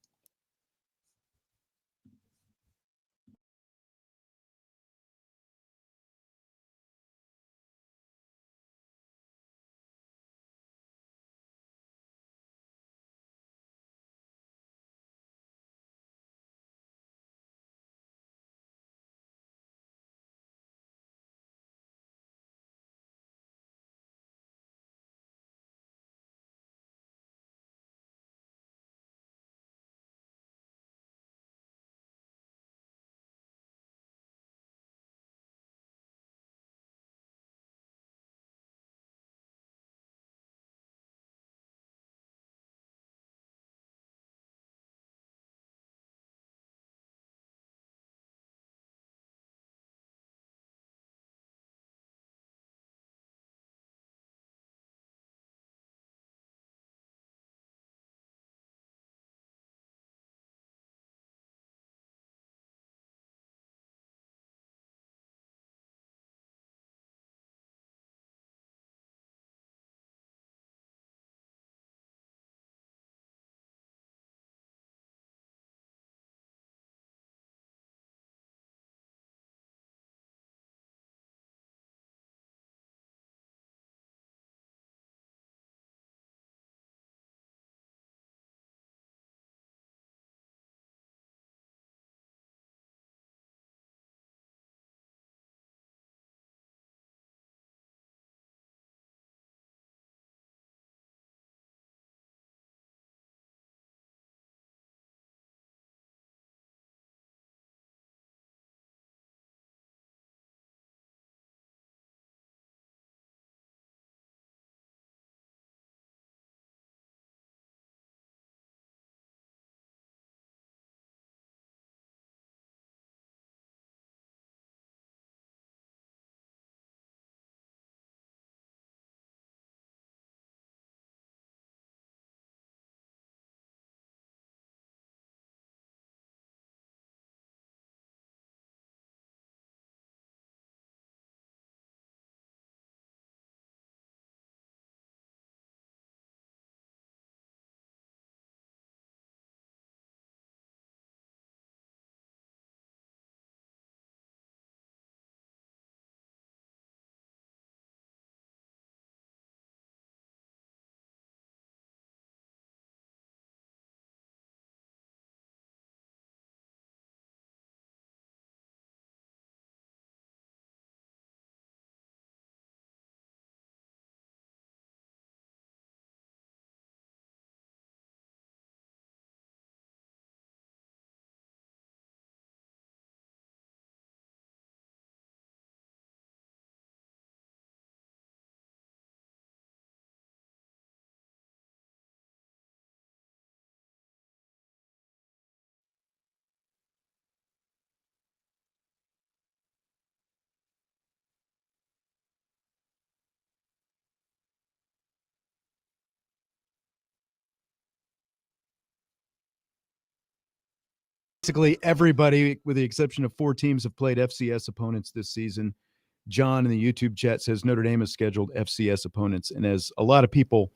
Basically, everybody, with the exception of 4 teams, have played FCS opponents this season. John in the YouTube chat says Notre Dame has scheduled FCS opponents, and as a lot of people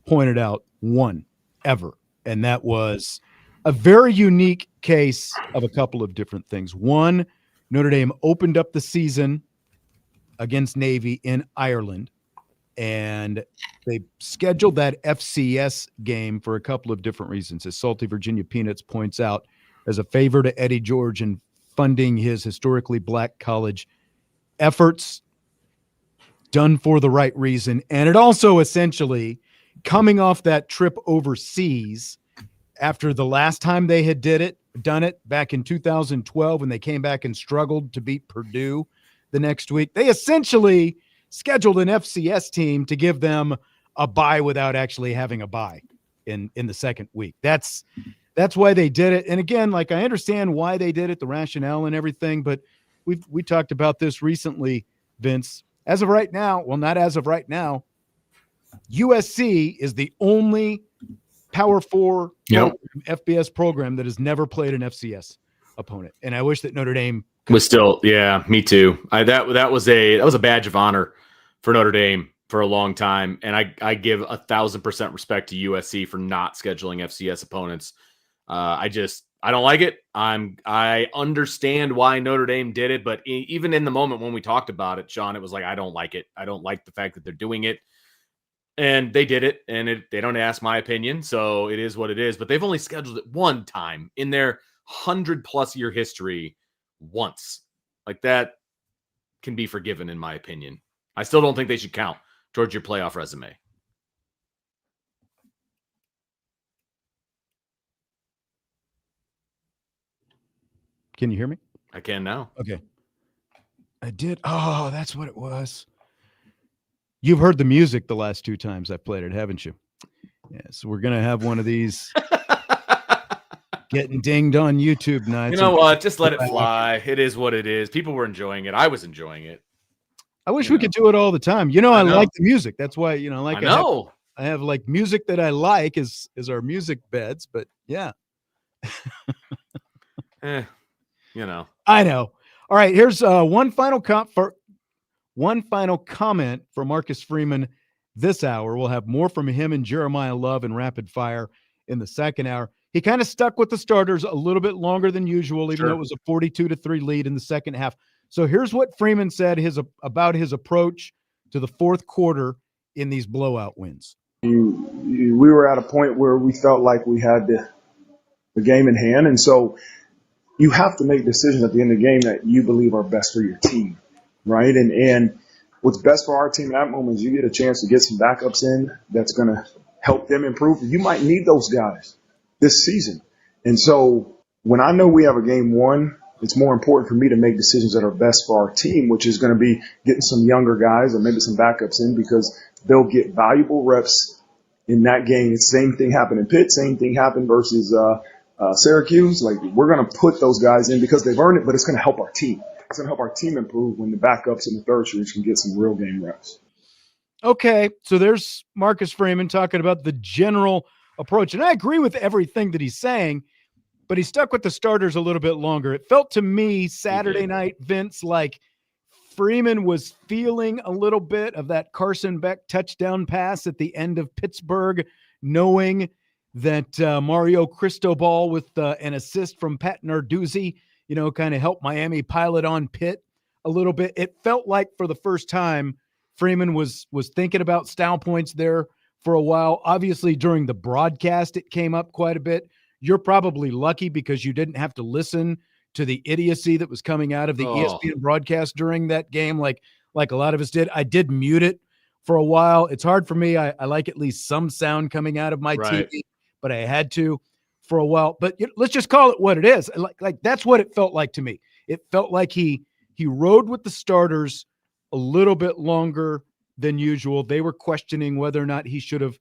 pointed out, one ever. And that was a very unique case of a couple of different things. One, Notre Dame opened up the season against Navy in Ireland, and they scheduled that FCS game for a couple of different reasons. As Salty Virginia Peanuts points out, as a favor to Eddie George in funding his historically black college efforts, done for the right reason. And it also essentially, coming off that trip overseas after the last time they had done it back in 2012 when they came back and struggled to beat Purdue the next week, they essentially scheduled an FCS team to give them a bye without actually having a bye in the second week. That's why they did it. And again, like, I understand why they did it, the rationale and everything, but we talked about this recently, Vince. As of right now, well, not as of right now, USC is the only Power 4 FBS program that has never played an FCS opponent. And I wish that Notre Dame was still, yeah, me too. That was a badge of honor for Notre Dame for a long time, and I give 1,000% respect to USC for not scheduling FCS opponents. I don't like it. I understand why Notre Dame did it, but even in the moment when we talked about it, Sean, it was like, I don't like it. I don't like the fact that they're doing it, and they did it, and they don't ask my opinion, so it is what it is. But they've only scheduled it one time in their 100+ year history, once. Like, that can be forgiven, in my opinion. I still don't think they should count towards your playoff resume. Can you hear me? I can now. Okay. I did. Oh, that's what it was. You've heard the music the last 2 times I played it, haven't you? Yeah, so we're going to have one of these getting dinged on YouTube nights. You know what? Just let it fly. It is what it is. People were enjoying it. I was enjoying it. I wish we could do it all the time. I like the music. That's why, I have like music that I like is our music beds, but yeah. I know. All right, here's one final comment for Marcus Freeman this hour. We'll have more from him and Jeremiyah Love in rapid fire in the second hour. He kind of stuck with the starters a little bit longer than usual, even though it was a 42-3 lead in the second half. So here's what Freeman said about his approach to the fourth quarter in these blowout wins. We were at a point where we felt like we had the game in hand, and so you have to make decisions at the end of the game that you believe are best for your team, right? And what's best for our team in that moment is you get a chance to get some backups in that's going to help them improve. You might need those guys this season. And so when I know we have a game won, it's more important for me to make decisions that are best for our team, which is going to be getting some younger guys or maybe some backups in because they'll get valuable reps in that game. The same thing happened in Pitt. Same thing happened versus Syracuse. Like, we're going to put those guys in because they've earned it, but it's going to help our team. It's going to help our team improve when the backups in the third string can get some real game reps. Okay, so there's Marcus Freeman talking about the general approach. And I agree with everything that he's saying, but he stuck with the starters a little bit longer. It felt to me Saturday night, Vince, like Freeman was feeling a little bit of that Carson Beck touchdown pass at the end of Pittsburgh, knowing that Mario Cristobal with an assist from Pat Narduzzi, kind of helped Miami pilot on Pitt a little bit. It felt like for the first time, Freeman was thinking about style points there for a while. Obviously, during the broadcast, it came up quite a bit. You're probably lucky because you didn't have to listen to the idiocy that was coming out of the ESPN broadcast during that game like a lot of us did. I did mute it for a while. It's hard for me. I like at least some sound coming out of my TV, but I had to for a while. But let's just call it what it is. Like that's what it felt like to me. It felt like he rode with the starters a little bit longer than usual. They were questioning whether or not he should have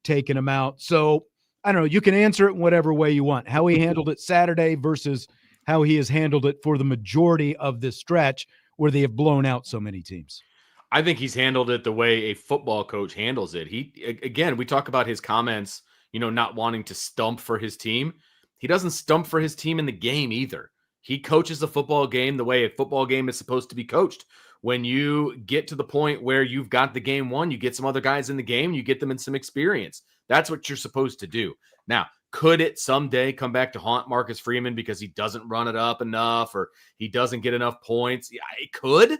taken him out. So I don't know. You can answer it in whatever way you want. How he handled it Saturday versus how he has handled it for the majority of this stretch where they have blown out so many teams. I think he's handled it the way a football coach handles it. We talk about his comments, not wanting to stump for his team. he doesn't stump for his team in the game either. He coaches a football game the way a football game is supposed to be coached. When you get to the point where you've got the game won, you get some other guys in the game, you get them in some experience. That's what you're supposed to do. Now, could it someday come back to haunt Marcus Freeman because he doesn't run it up enough or he doesn't get enough points? Yeah, it could.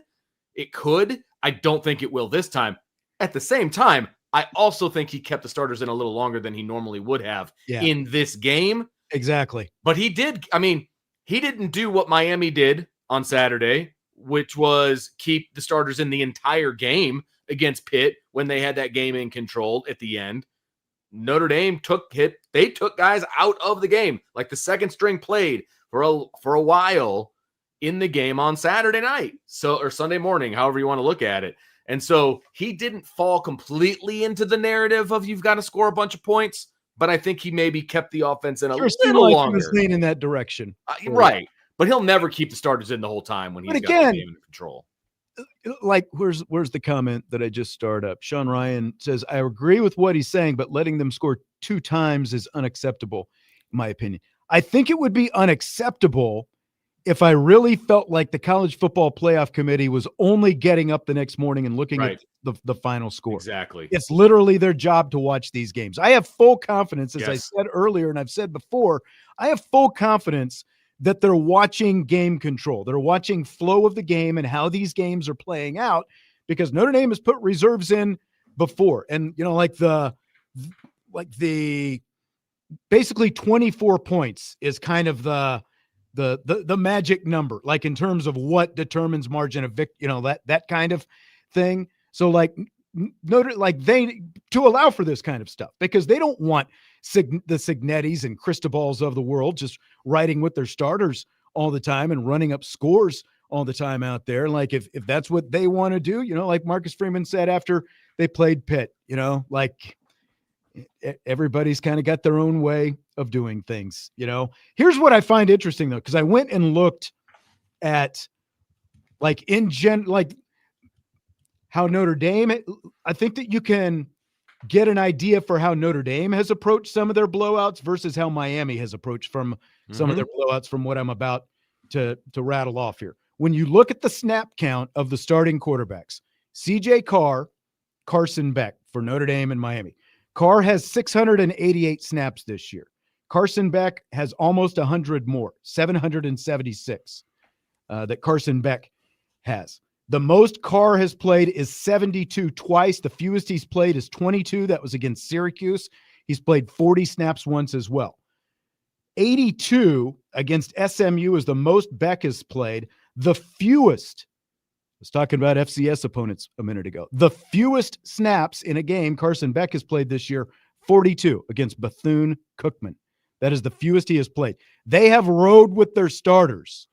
It could. I don't think it will this time. At the same time, I also think he kept the starters in a little longer than he normally would have in this game. Exactly. But he did. I mean, he didn't do what Miami did on Saturday, which was keep the starters in the entire game against Pitt when they had that game in control at the end. Notre Dame took guys out of the game. Like the second string played for a while in the game on Saturday night. Or Sunday morning, however you want to look at it. And so he didn't fall completely into the narrative of you've got to score a bunch of points, but I think he maybe kept the offense in a little longer. He was leaning in that direction. Right. But he'll never keep the starters in the whole time when he's got the game in control. Like, where's the comment that I just started up? Sean Ryan says, I agree with what he's saying, but letting them score 2 times is unacceptable, in my opinion. I think it would be unacceptable if I really felt like the College Football Playoff Committee was only getting up the next morning and looking at the final score. Exactly. It's literally their job to watch these games. I have full confidence, as I said earlier, and I've said before, I have full confidence that they're watching game control. They're watching flow of the game and how these games are playing out, because Notre Dame has put reserves in before. And, like the basically 24 points is kind of the magic number, like in terms of what determines margin of victory, that kind of thing. So like they to allow for this kind of stuff, because they don't want the Signettis and Cristobal's of the world just riding with their starters all the time and running up scores all the time out there. Like if that's what they want to do, like Marcus Freeman said after they played Pitt, like everybody's kind of got their own way of doing things. Here's what I find interesting though, because I went and looked at how Notre Dame, I think that you can get an idea for how Notre Dame has approached some of their blowouts versus how Miami has approached from some of their blowouts from what I'm about to rattle off here. When you look at the snap count of the starting quarterbacks, CJ Carr, Carson Beck for Notre Dame and Miami. Carr has 688 snaps this year. Carson Beck has almost 100 more, 776 that Carson Beck has. The most Carr has played is 72 twice. The fewest he's played is 22. That was against Syracuse. He's played 40 snaps once as well. 82 against SMU is the most Beck has played. The fewest, I was talking about FCS opponents a minute ago. The fewest snaps in a game Carson Beck has played this year, 42 against Bethune-Cookman. That is the fewest he has played. They have rode with their starters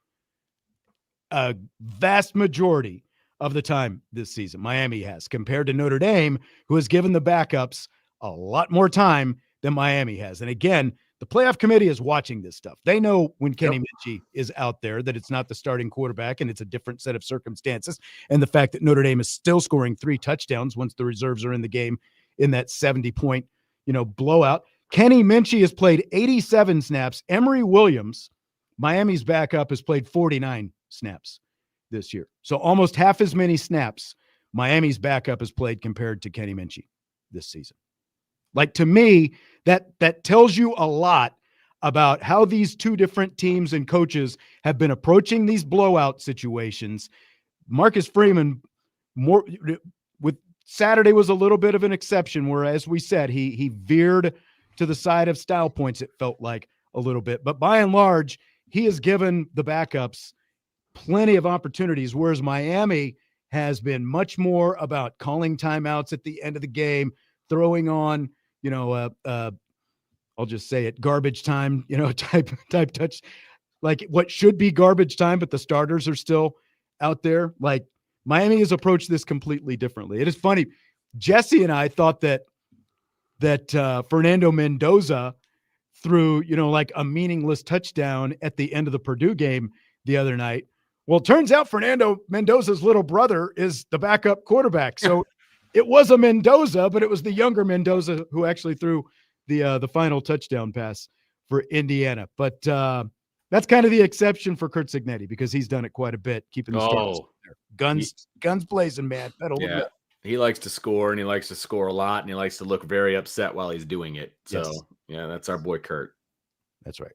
a vast majority of the time this season. Miami has, compared to Notre Dame, who has given the backups a lot more time than Miami has. And again, the playoff committee is watching this stuff. They know when Kenny Minchey is out there that it's not the starting quarterback and it's a different set of circumstances. And the fact that Notre Dame is still scoring 3 touchdowns once the reserves are in the game in that 70-point, blowout. Kenny Minchey has played 87 snaps. Emory Williams, Miami's backup, has played 49 snaps this year. So almost half as many snaps Miami's backup has played compared to Kenny Minchey this season. Like, to me, that tells you a lot about how these two different teams and coaches have been approaching these blowout situations. Marcus Freeman, with Saturday, was a little bit of an exception where, as we said, he veered to the side of style points, it felt like a little bit. But by and large, he has given the backups plenty of opportunities, whereas Miami has been much more about calling timeouts at the end of the game, throwing on, I'll just say it, garbage time, type touch, like what should be garbage time, but the starters are still out there. Like, Miami has approached this completely differently. It is funny. Jesse and I thought that Fernando Mendoza threw, like a meaningless touchdown at the end of the Purdue game the other night. Well, it turns out Fernando Mendoza's little brother is the backup quarterback. So it was a Mendoza, but it was the younger Mendoza who actually threw the final touchdown pass for Indiana. But that's kind of the exception for Kurt Signetti because he's done it quite a bit, keeping the starters there. Guns blazing, man. Yeah. He likes to score, and he likes to score a lot, and he likes to look very upset while he's doing it. So, yeah, that's our boy Kurt. That's right.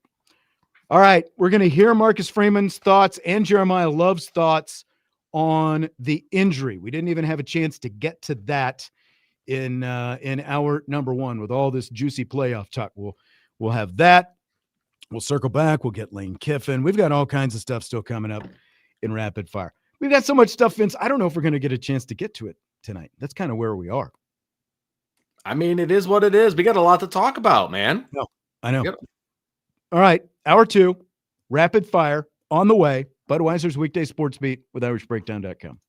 All right, we're going to hear Marcus Freeman's thoughts and Jeremiyah Love's thoughts on the injury. We didn't even have a chance to get to that in hour number one with all this juicy playoff talk. We'll have that. We'll circle back. We'll get Lane Kiffin. We've got all kinds of stuff still coming up in rapid fire. We've got so much stuff, Vince. I don't know if we're going to get a chance to get to it tonight. That's kind of where we are. I mean, it is what it is. We got a lot to talk about, man. No, I know. Yep. All right. Hour two, rapid fire on the way. Budweiser's Weekday Sports Beat with IrishBreakdown.com.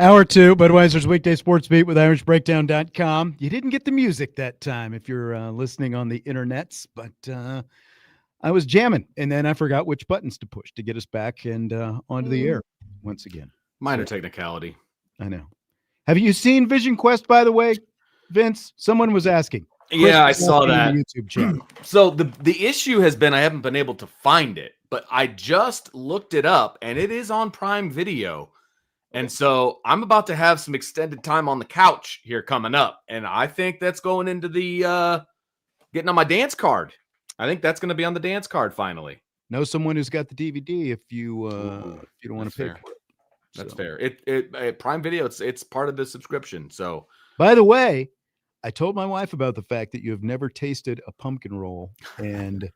Hour 2, Budweiser's Weekday Sports Beat with IrishBreakdown.com. You didn't get the music that time if you're listening on the internets, but I was jamming, and then I forgot which buttons to push to get us back and onto the air once again. Minor technicality. I know. Have you seen Vision Quest, by the way, Vince? Someone was asking. Yeah, I saw that. In the YouTube chat. So the issue has been I haven't been able to find it, but I just looked it up, and it is on Prime Video. And so I'm about to have some extended time on the couch here coming up. And I think that's going into the getting on my dance card. I think that's going to be on the dance card finally. Know someone who's got the DVD if you don't want to pay for it. That's fair. It Prime Video, it's part of the subscription. So by the way, I told my wife about the fact that you have never tasted a pumpkin roll, and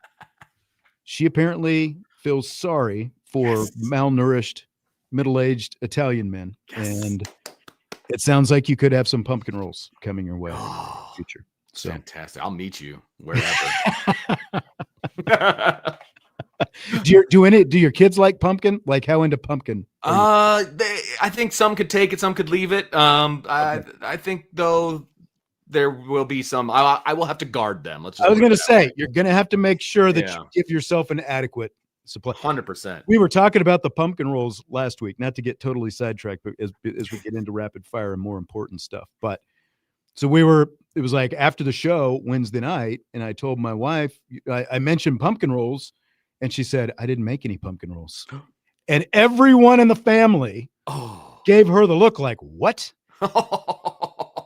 she apparently feels sorry for malnourished middle-aged Italian men, and it sounds like you could have some pumpkin rolls coming your way in the future. So fantastic! I'll meet you wherever. Do your kids like pumpkin? Like, how into pumpkin? I think some could take it, some could leave it. Okay. I think though there will be some. I will have to guard them. I was going to say you're going to have to make sure that you give yourself an adequate supply. 100%. We were talking about the pumpkin rolls last week, not to get totally sidetracked, but as we get into rapid fire and more important stuff. But so it was like after the show Wednesday night, and I told my wife, I mentioned pumpkin rolls, and she said, I didn't make any pumpkin rolls. And everyone in the family gave her the look like, what?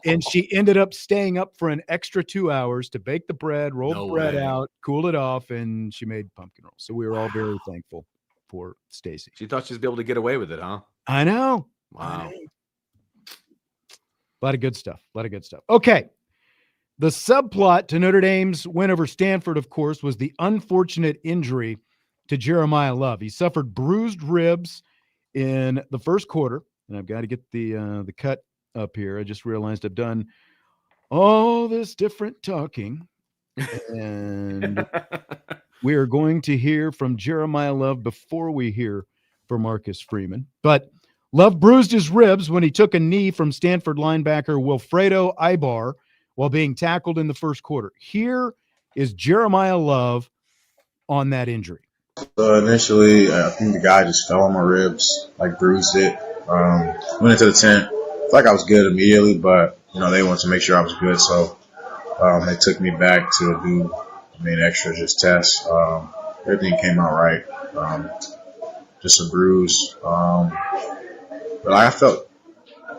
And she ended up staying up for an extra 2 hours to bake the bread, roll the bread out, cool it off, and she made pumpkin rolls. So we were all very thankful for Stacy. She thought she was able to get away with it, huh? I know. Wow. A lot of good stuff. Okay. The subplot to Notre Dame's win over Stanford, of course, was the unfortunate injury to Jeremiyah Love. He suffered bruised ribs in the first quarter, and I've got to get the cut up here. I just realized I've done all this different talking, and we are going to hear from Jeremiyah Love before we hear from Marcus Freeman. But Love bruised his ribs when he took a knee from Stanford linebacker Wilfredo Ibar while being tackled in the first quarter. Here is Jeremiyah Love on that injury. So initially, I think the guy just fell on my ribs, like bruised it. Went into the tent. I felt like I was good immediately, but they wanted to make sure I was good, so they took me back to do extra just tests. Everything came out right. Just a bruise, but I felt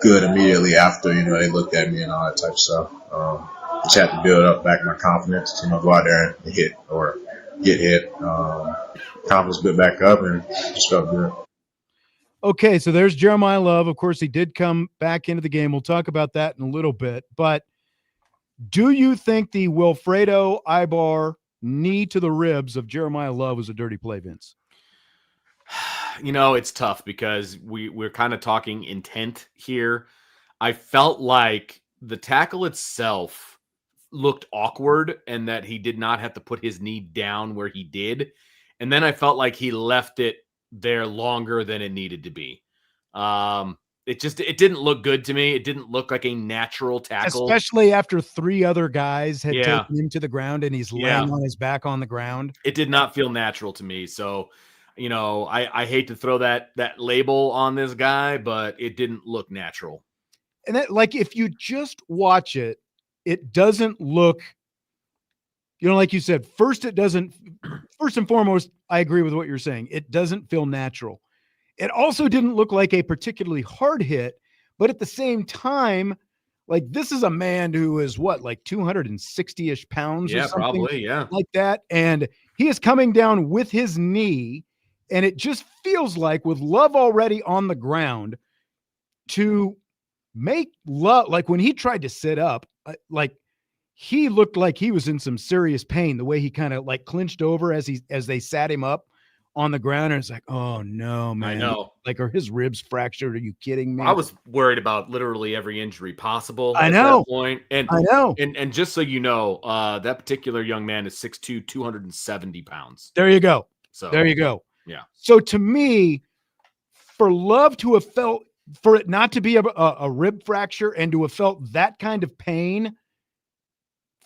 good immediately after. They looked at me and all that type of stuff. Just had to build up back my confidence. Go out there and hit or get hit. Confidence built back up and just felt good. Okay, so there's Jeremiyah Love. Of course, he did come back into the game. We'll talk about that in a little bit. But do you think the Wilfredo Ibar knee to the ribs of Jeremiyah Love was a dirty play, Vince? It's tough because we're kind of talking intent here. I felt like the tackle itself looked awkward and that he did not have to put his knee down where he did. And then I felt like he left it there longer than it needed to be. It didn't look good to me. It didn't look like a natural tackle. Especially after three other guys had taken him to the ground and he's laying on his back on the ground. It did not feel natural to me. So, I hate to throw that label on this guy, but it didn't look natural. And that, like, if you just watch it, it doesn't look, like you said, first and foremost, I agree with what you're saying. It doesn't feel natural. It also didn't look like a particularly hard hit, but at the same time, like, this is a man who is like 260-ish pounds or something probably, like that. And he is coming down with his knee, and it just feels like with Love already on the ground to make Love, like when he tried to sit up, like he looked like he was in some serious pain, the way he kind of like clinched over as they sat him up on the ground. And it's like, oh no, man. I know. Like, are his ribs fractured? Are you kidding me? I was worried about literally every injury possible at that point. And I know. And just so you know, that particular young man is 6'2", 270 pounds. There you go. So there you go. Yeah. So to me, for Love to have felt for it not to be a rib fracture and to have felt that kind of pain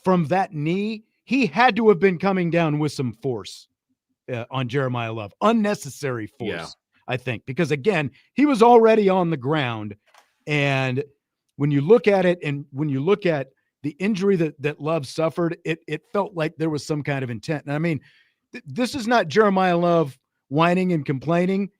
from that knee, he had to have been coming down with some force on Jeremiyah Love, unnecessary force, I think, because again, he was already on the ground. And when you look at it and when you look at the injury that Love suffered, it felt like there was some kind of intent. And I mean, this is not Jeremiyah Love whining and complaining,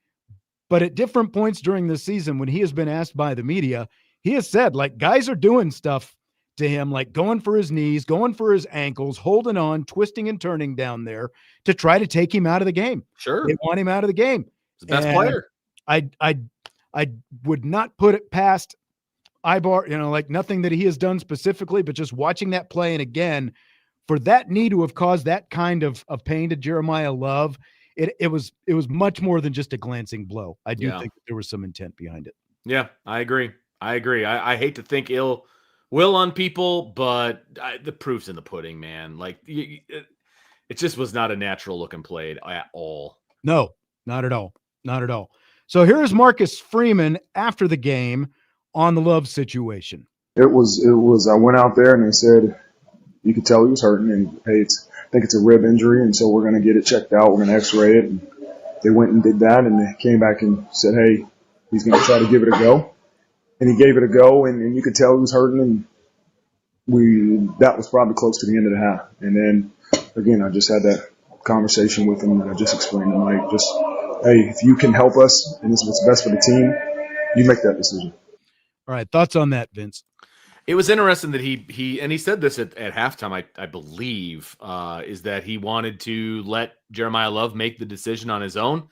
but at different points during the season, when he has been asked by the media, he has said, like, guys are doing stuff to him, like going for his knees, going for his ankles, holding on, twisting and turning down there to try to take him out of the game. Sure. They want him out of the game. He's the best player. I would not put it past Ibar, like nothing that he has done specifically, but just watching that play. And again, for that knee to have caused that kind of pain to Jeremiyah Love, it was much more than just a glancing blow. I do think that there was some intent behind it. Yeah, I agree. I hate to think ill will on people, but the proof's in the pudding, man. Like it just was not a natural looking play at all. No, not at all. Not at all. So here's Marcus Freeman after the game on the Love situation. It was, I went out there and they said, you could tell he was hurting and, hey, I think it's a rib injury. And so we're going to get it checked out. We're going to x-ray it. And they went and did that. And they came back and said, hey, he's going to try to give it a go. And he gave it a go and you could tell he was hurting. And that was probably close to the end of the half. And then again, I just had that conversation with him and I just explained to him, like, just, hey, if you can help us and this is what's best for the team, you make that decision. All right. Thoughts on that, Vince? It was interesting that he said this at halftime, I believe, is that he wanted to let Jeremiyah Love make the decision on his own,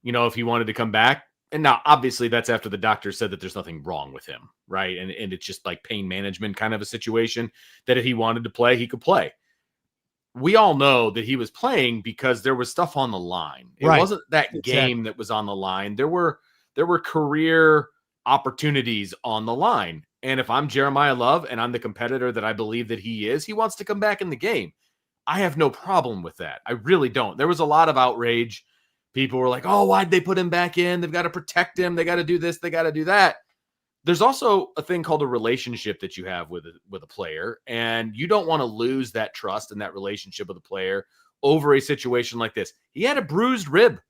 if he wanted to come back. And now, obviously, that's after the doctor said that there's nothing wrong with him, right? And it's just like pain management kind of a situation, that if he wanted to play, he could play. We all know that he was playing because there was stuff on the line. It wasn't that game that was on the line. There were career opportunities on the line. And if I'm Jeremiyah Love and I'm the competitor that I believe that he is, he wants to come back in the game. I have no problem with that. I really don't. There was a lot of outrage. People were like, oh, why'd they put him back in? They've got to protect him. They got to do this. They got to do that. There's also a thing called a relationship that you have with a player, and you don't want to lose that trust and that relationship with a player over a situation like this. He had a bruised rib.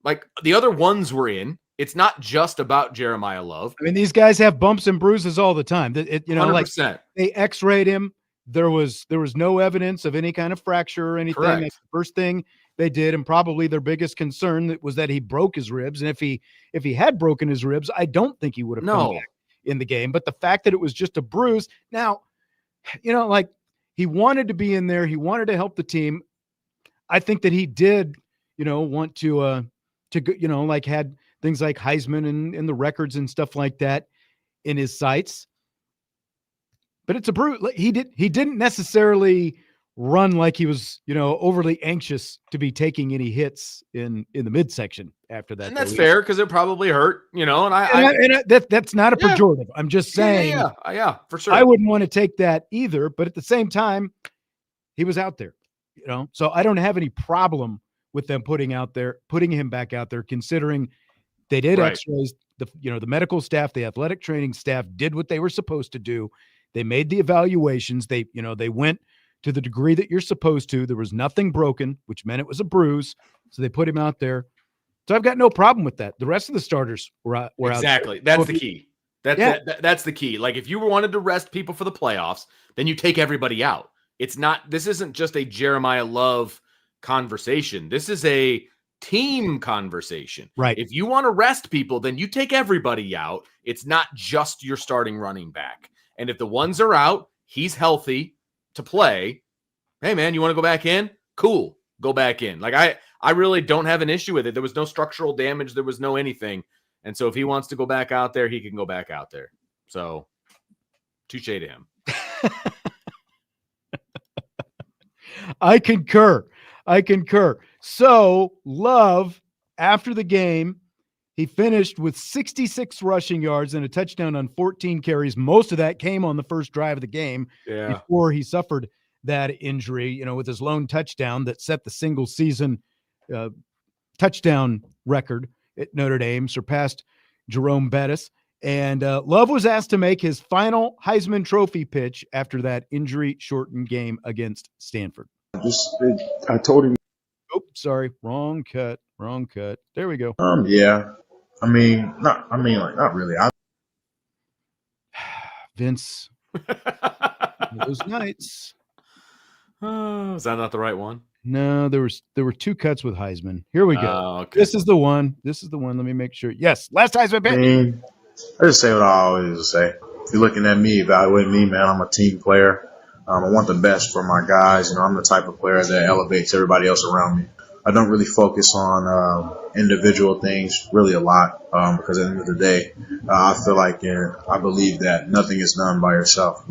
Like the other ones were in. It's not just about Jeremiyah Love. I mean, these guys have bumps and bruises all the time. 100%. Like they x-rayed him. There was no evidence of any kind of fracture or anything. Correct. That's the first thing they did, and probably their biggest concern was that he broke his ribs. And if he had broken his ribs, I don't think he would have come back in the game. But the fact that it was just a bruise, now, like he wanted to be in there. He wanted to help the team. I think that he did, want to go, like had things like Heisman and the records and stuff like that in his sights. But it's a bruise. He didn't necessarily run like he was, overly anxious to be taking any hits in the midsection after that. And that's fair because it probably hurt, that's not a pejorative. I'm just saying, yeah, for sure. I wouldn't want to take that either. But at the same time, he was out there, so I don't have any problem with them putting him back out there, considering they did x-rays. The medical staff, the athletic training staff did what they were supposed to do. They made the evaluations. They went to the degree that you're supposed to. There was nothing broken, which meant it was a bruise. So they put him out there. So I've got no problem with that. The rest of the starters were exactly. Out there. That's the key. That's the key. Like if you wanted to rest people for the playoffs, then you take everybody out. This isn't just a Jeremiyah Love conversation. This is a team conversation. Right. If you want to rest people, then you take everybody out. It's not just your starting running back. And if the ones are out, he's healthy to play. Hey man, you want to go back in? Cool. Go back in. Like I really don't have an issue with it. There was no structural damage. There was no anything. And so if he wants to go back out there, he can go back out there. So touche to him. I concur. So Love, after the game, he finished with 66 rushing yards and a touchdown on 14 carries. Most of that came on the first drive of the game before he suffered that injury, with his lone touchdown that set the single season touchdown record at Notre Dame, surpassed Jerome Bettis. And Love was asked to make his final Heisman Trophy pitch after that injury-shortened game against Stanford. I told him. Oh, sorry, wrong cut. There we go. Yeah, not really. Vince, those nights. Is that not the right one? No, there were 2 cuts with Heisman. Here we go. Okay. This is the one. Let me make sure. Yes, last Heisman pitch. I just say what I always say. If you're looking at me, evaluating me, man, I'm a team player. I want the best for my guys. I'm the type of player that elevates everybody else around me. I don't really focus on individual things really a lot because at the end of the day, I feel like I believe that nothing is done by yourself.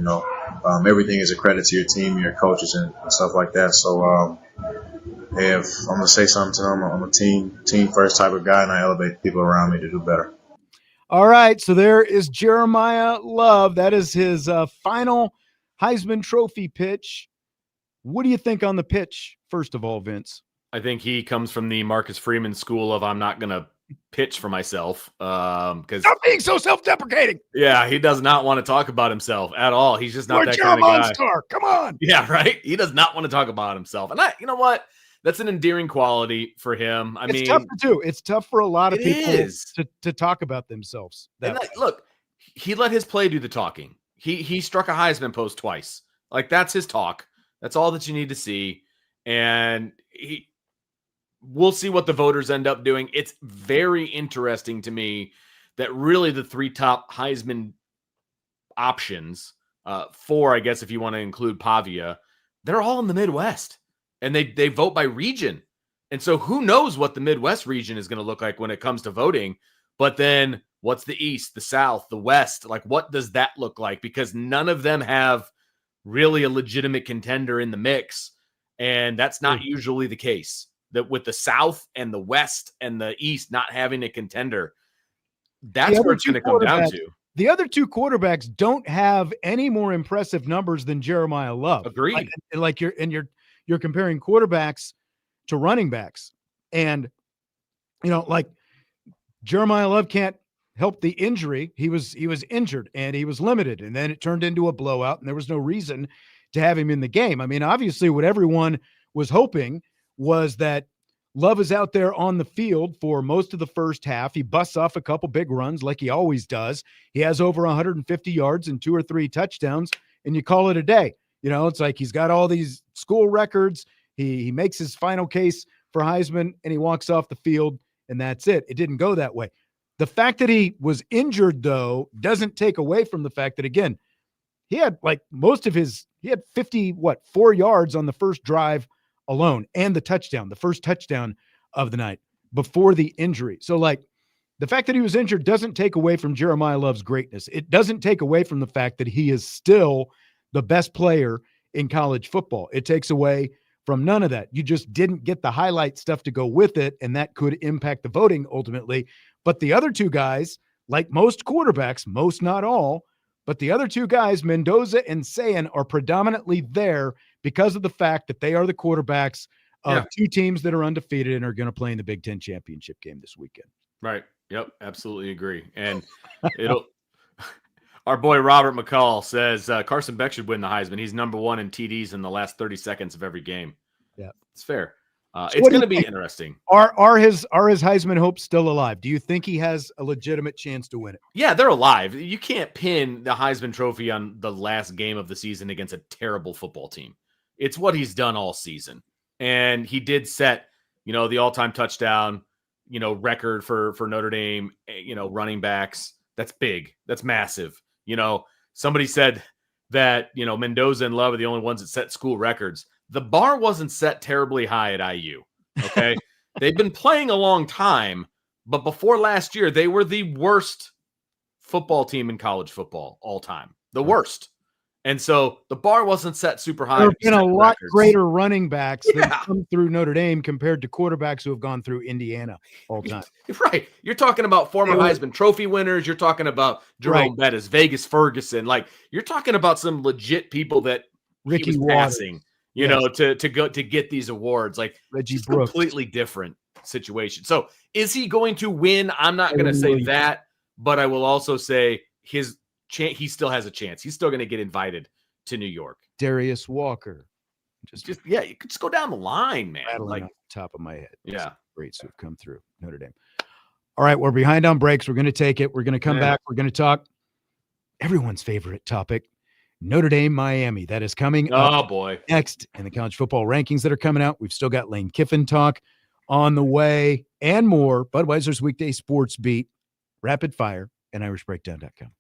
Everything is a credit to your team, your coaches, and stuff like that. So if I'm going to say something to them, I'm a team first type of guy, and I elevate people around me to do better. All right, so there is Jeremiyah Love. That is his final Heisman Trophy pitch. What do you think on the pitch, first of all, Vince? I think he comes from the Marcus Freeman school of I'm not going to pitch for myself. Because stop being so self-deprecating. Yeah, he does not want to talk about himself at all. He's just not that kind of guy. Star. Come on. Yeah, right? He does not want to talk about himself. And you know what? That's an endearing quality for him. It's tough to do. It's tough for a lot of people to talk about themselves. Look, he let his play do the talking. He struck a Heisman post twice. Like, that's his talk. That's all that you need to see. And we'll see what the voters end up doing. It's very interesting to me that really the 3 top Heisman options, 4, I guess, if you want to include Pavia, they're all in the Midwest. And they vote by region. And so who knows what the Midwest region is going to look like when it comes to voting. But then what's the East, the South, the West? Like, what does that look like? Because none of them have really a legitimate contender in the mix. And that's not usually the case. That with the South and the West and the East not having a contender, that's where it's going to come down to. The other 2 quarterbacks don't have any more impressive numbers than Jeremiyah Love. Agreed. You're comparing quarterbacks to running backs. And, Jeremiyah Love can't help the injury. He was injured and he was limited. And then it turned into a blowout and there was no reason to have him in the game. I mean, obviously what everyone was hoping was that Love is out there on the field for most of the first half. He busts off a couple big runs like he always does. He has over 150 yards and 2 or 3 touchdowns, and you call it a day. It's like he's got all these school records. He makes his final case for Heisman, and he walks off the field, and that's it. It didn't go that way. The fact that he was injured, though, doesn't take away from the fact that, again, he had 4 yards on the first drive alone and the first touchdown of the night before the injury. So, the fact that he was injured doesn't take away from Jeremiyah Love's greatness. It doesn't take away from the fact that he is still the best player in college football. It takes away from none of that. You just didn't get the highlight stuff to go with it, and that could impact the voting ultimately. But the other 2 guys, like most quarterbacks, most not all, but the other 2 guys, Mendoza and Sayin, are predominantly there because of the fact that they are the quarterbacks of 2 teams that are undefeated and are going to play in the Big Ten championship game this weekend. Right. Yep. Absolutely agree. And our boy Robert McCall says Carson Beck should win the Heisman. He's number 1 in TDs in the last 30 seconds of every game. Yeah, it's fair. It's going to be interesting. Are his Heisman hopes still alive? Do you think he has a legitimate chance to win it? Yeah, they're alive. You can't pin the Heisman Trophy on the last game of the season against a terrible football team. It's what he's done all season. And he did set, the all-time touchdown, record for Notre Dame, running backs. That's big. That's massive. Somebody said that, Mendoza and Love are the only ones that set school records. The bar wasn't set terribly high at IU. Okay. They've been playing a long time, but before last year, they were the worst football team in college football all time. The worst. And so the bar wasn't set super high. There have been a lot greater running backs that come through Notre Dame compared to quarterbacks who have gone through Indiana all time. Right. You're talking about former Heisman Trophy winners. You're talking about Jerome Bettis, Vegas Ferguson. Like, you're talking about some legit people that Ricky he was passing, to get these awards. Like, Reggie Brooks. Completely different situation. So is he going to win? I'm not going to say that, but I will also say he still has a chance. He's still going to get invited to New York. Darius Walker. Just yeah, you could just go down the line, man. Rattling off the top of my head. Yeah. Greats who have come through Notre Dame. All right, we're behind on breaks. We're going to take it. We're going to come back. We're going to talk everyone's favorite topic, Notre Dame, Miami. That is coming up next in the college football rankings that are coming out. We've still got Lane Kiffin talk on the way and more. Budweiser's Weekday Sports Beat, Rapid Fire, and IrishBreakdown.com.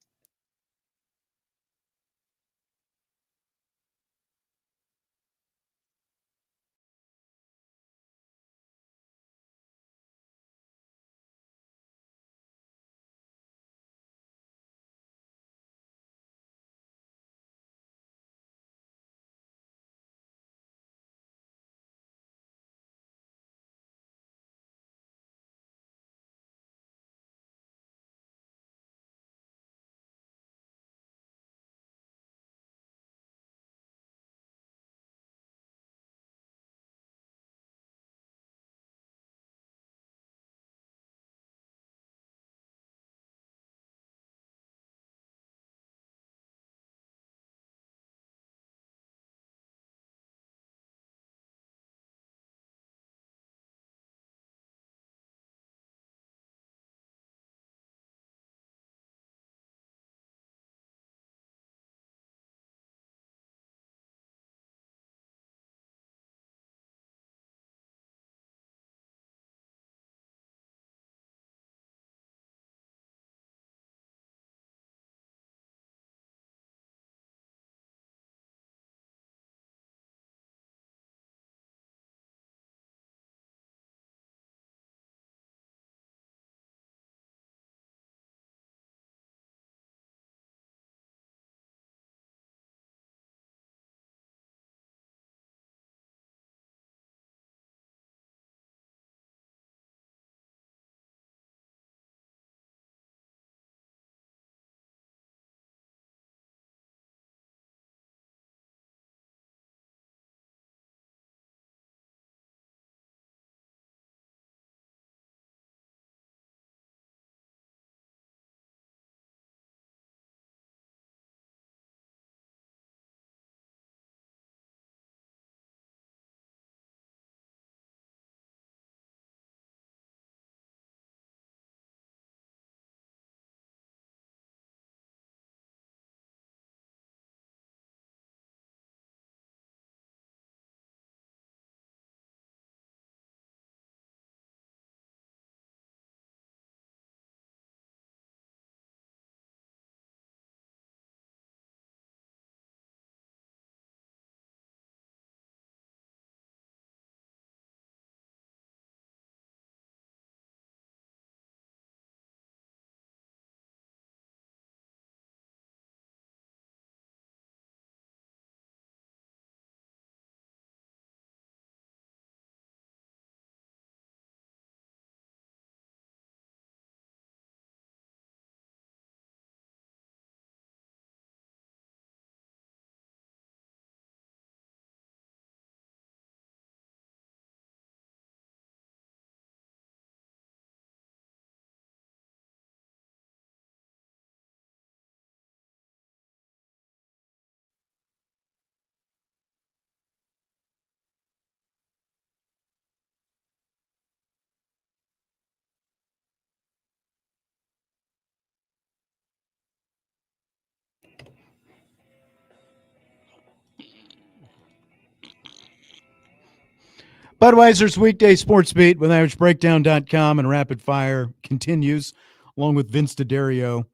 Budweiser's Weekday Sports Beat with IrishBreakdown.com and Rapid Fire continues, along with Vince D'Addario.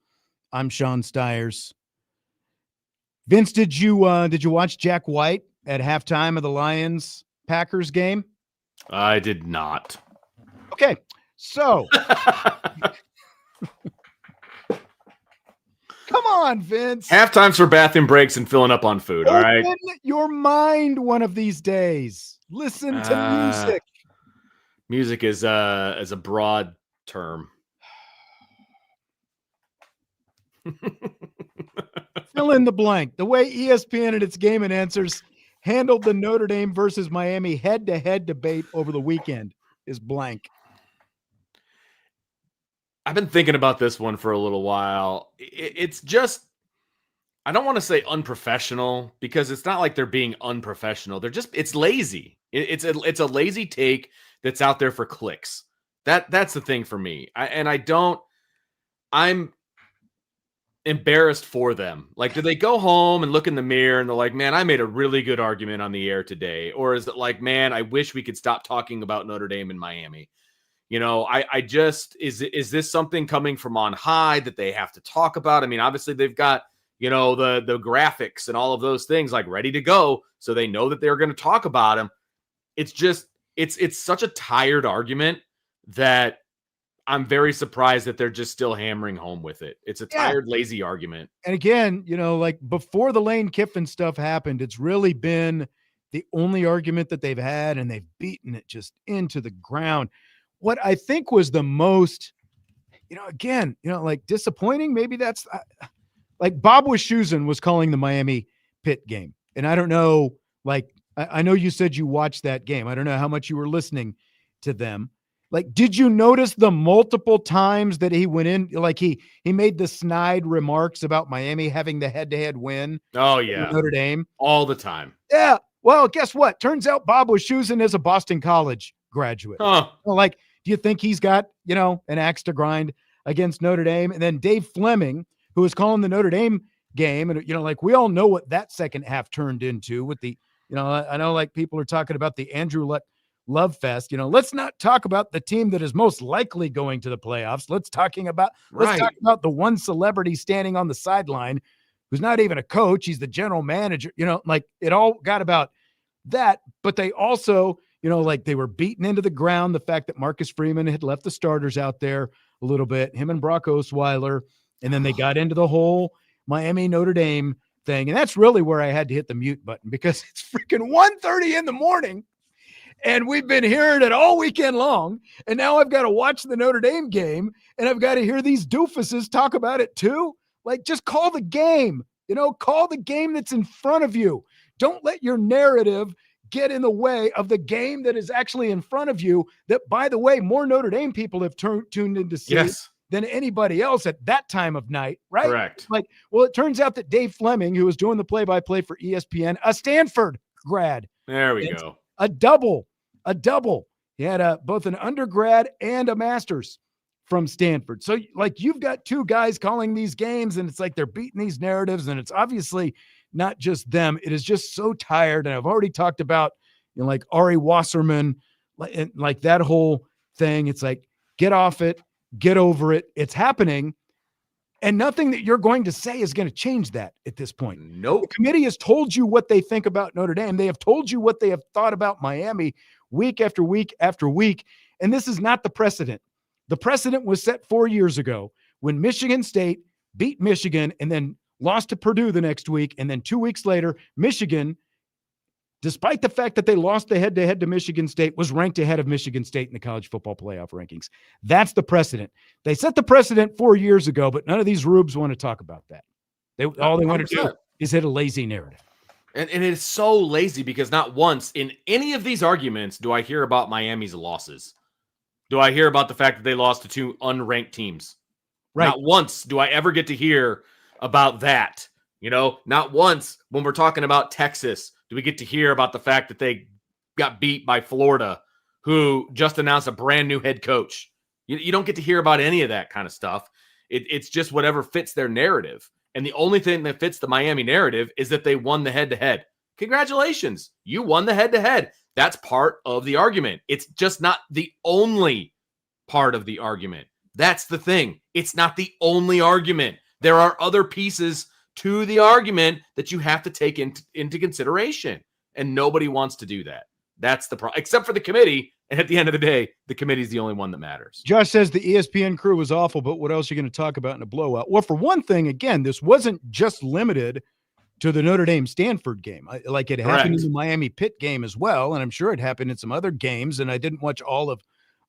I'm Sean Stiers. Vince, did you watch Jack White at halftime of the Lions-Packers game? I did not. Okay, so come on, Vince. Halftimes for bathroom breaks and filling up on food. All right. Open your mind one of these days. Listen to music. Music is a broad term. Fill in the blank. The way ESPN and its Game and Answers handled the Notre Dame versus Miami head-to-head debate over the weekend is blank. I've been thinking about this one for a little while. It's just, I don't want to say unprofessional because it's not like they're being unprofessional. It's lazy. It's a lazy take that's out there for clicks. That's the thing for me. I'm embarrassed for them. Like, do they go home and look in the mirror and they're like, man, I made a really good argument on the air today? Or is it like, man, I wish we could stop talking about Notre Dame and Miami? Is this something coming from on high that they have to talk about? I mean, obviously they've got, the graphics and all of those things like ready to go. So they know that they're going to talk about them. It's just, it's such a tired argument that I'm very surprised that they're just still hammering home with it. It's a tired, lazy argument. And again, like before the Lane Kiffin stuff happened, it's really been the only argument that they've had, and they've beaten it just into the ground. What I think was the most, like disappointing, maybe that's like Bob Wischusen was calling the Miami Pitt game. And I don't know, like, I know you said you watched that game. I don't know how much you were listening to them. Like, did you notice the multiple times that he went in? Like he made the snide remarks about Miami having the head-to-head win. Oh yeah. Notre Dame all the time. Yeah. Well, guess what? Turns out Bob Wischusen is a Boston College graduate. Huh. Well, like, do you think he's got, an axe to grind against Notre Dame? And then Dave Fleming, who was calling the Notre Dame game. And, like, we all know what that second half turned into with the, I know like people are talking about the Andrew Love Fest. Let's not talk about the team that is most likely going to the playoffs. Let's talk about the one celebrity standing on the sideline who's not even a coach. He's the general manager, like it all got about that. But they also, like they were beaten into the ground. The fact that Marcus Freeman had left the starters out there a little bit, him and Brock Osweiler. And then they got into the whole Miami Notre Dame thing. And that's really where I had to hit the mute button because it's freaking 1:30 in the morning. And we've been hearing it all weekend long. And now I've got to watch the Notre Dame game and I've got to hear these doofuses talk about it too. Like, just call the game, call the game that's in front of you. Don't let your narrative get in the way of the game that is actually in front of you. That, by the way, more Notre Dame people have tuned in to see than anybody else at that time of night, right? Correct. Like, well, it turns out that Dave Fleming, who was doing the play-by-play for ESPN, a Stanford grad. There we go. A double. He had both an undergrad and a master's from Stanford. So, like, you've got two guys calling these games, and it's like they're beating these narratives, and it's obviously not just them. It is just so tired. And I've already talked about, like Ari Wasserman, like that whole thing. It's like, get off it, get over it. It's happening. And nothing that you're going to say is going to change that at this point. Nope. The committee has told you what they think about Notre Dame. They have told you what they have thought about Miami week after week after week. And this is not the precedent. The precedent was set 4 years ago when Michigan State beat Michigan and then lost to Purdue the next week. And then 2 weeks later, Michigan, despite the fact that they lost the head-to-head to Michigan State, was ranked ahead of Michigan State in the college football playoff rankings. That's the precedent. They set the precedent 4 years ago, but none of these rubes want to talk about that. All they want to do is hit a lazy narrative. And it is so lazy because not once in any of these arguments do I hear about Miami's losses. Do I hear about the fact that they lost to two unranked teams? Right. Not once do I ever get to hear about that. Not once when we're talking about Texas do we get to hear about the fact that they got beat by Florida, who just announced a brand new head coach. You don't get to hear about any of that kind of stuff. It's just whatever fits their narrative. And the only thing that fits the Miami narrative is that they won the head-to-head. Congratulations. You won the head-to-head. That's part of the argument. It's just not the only part of the argument. That's the thing. It's not the only argument. There are other pieces to the argument that you have to take into consideration. And nobody wants to do that. That's the problem, except for the committee. And at the end of the day, the committee is the only one that matters. Josh says the ESPN crew was awful, but what else are you going to talk about in a blowout? Well, for one thing, again, this wasn't just limited to the Notre Dame Stanford game. Like it happened in the Miami Pitt game as well. And I'm sure it happened in some other games. And I didn't watch all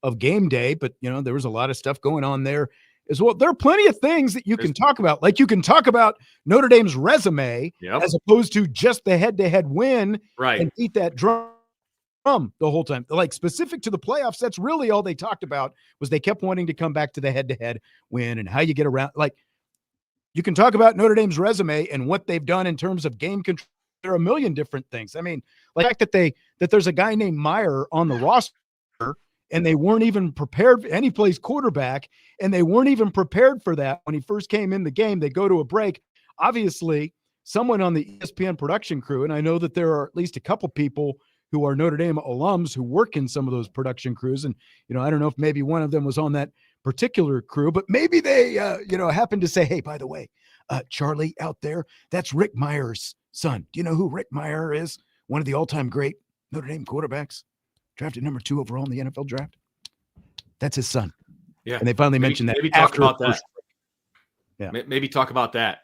of game day, but there was a lot of stuff going on there as well. There are plenty of things that you can talk about. Like you can talk about Notre Dame's resume as opposed to just the head-to-head win and beat that drum. from the whole time. Like specific to the playoffs, that's really all they talked about was they kept wanting to come back to the head-to-head win and how you get around. Like you can talk about Notre Dame's resume and what they've done in terms of game control. There are a million different things. I mean, like the fact that there's a guy named Meyer on the roster and they weren't even prepared, and he plays quarterback, and they weren't even prepared for that when he first came in the game. They go to a break. Obviously, someone on the ESPN production crew, and I know that there are at least a couple people who are Notre Dame alums who work in some of those production crews. And, I don't know if maybe one of them was on that particular crew, but maybe they, happened to say, hey, by the way, Charlie out there, that's Rick Meyer's son. Do you know who Rick Meyer is? One of the all-time great Notre Dame quarterbacks, drafted number 2 overall in the NFL draft. That's his son. Yeah. And they finally mentioned that. Maybe talk about that. Yeah. Maybe talk about that,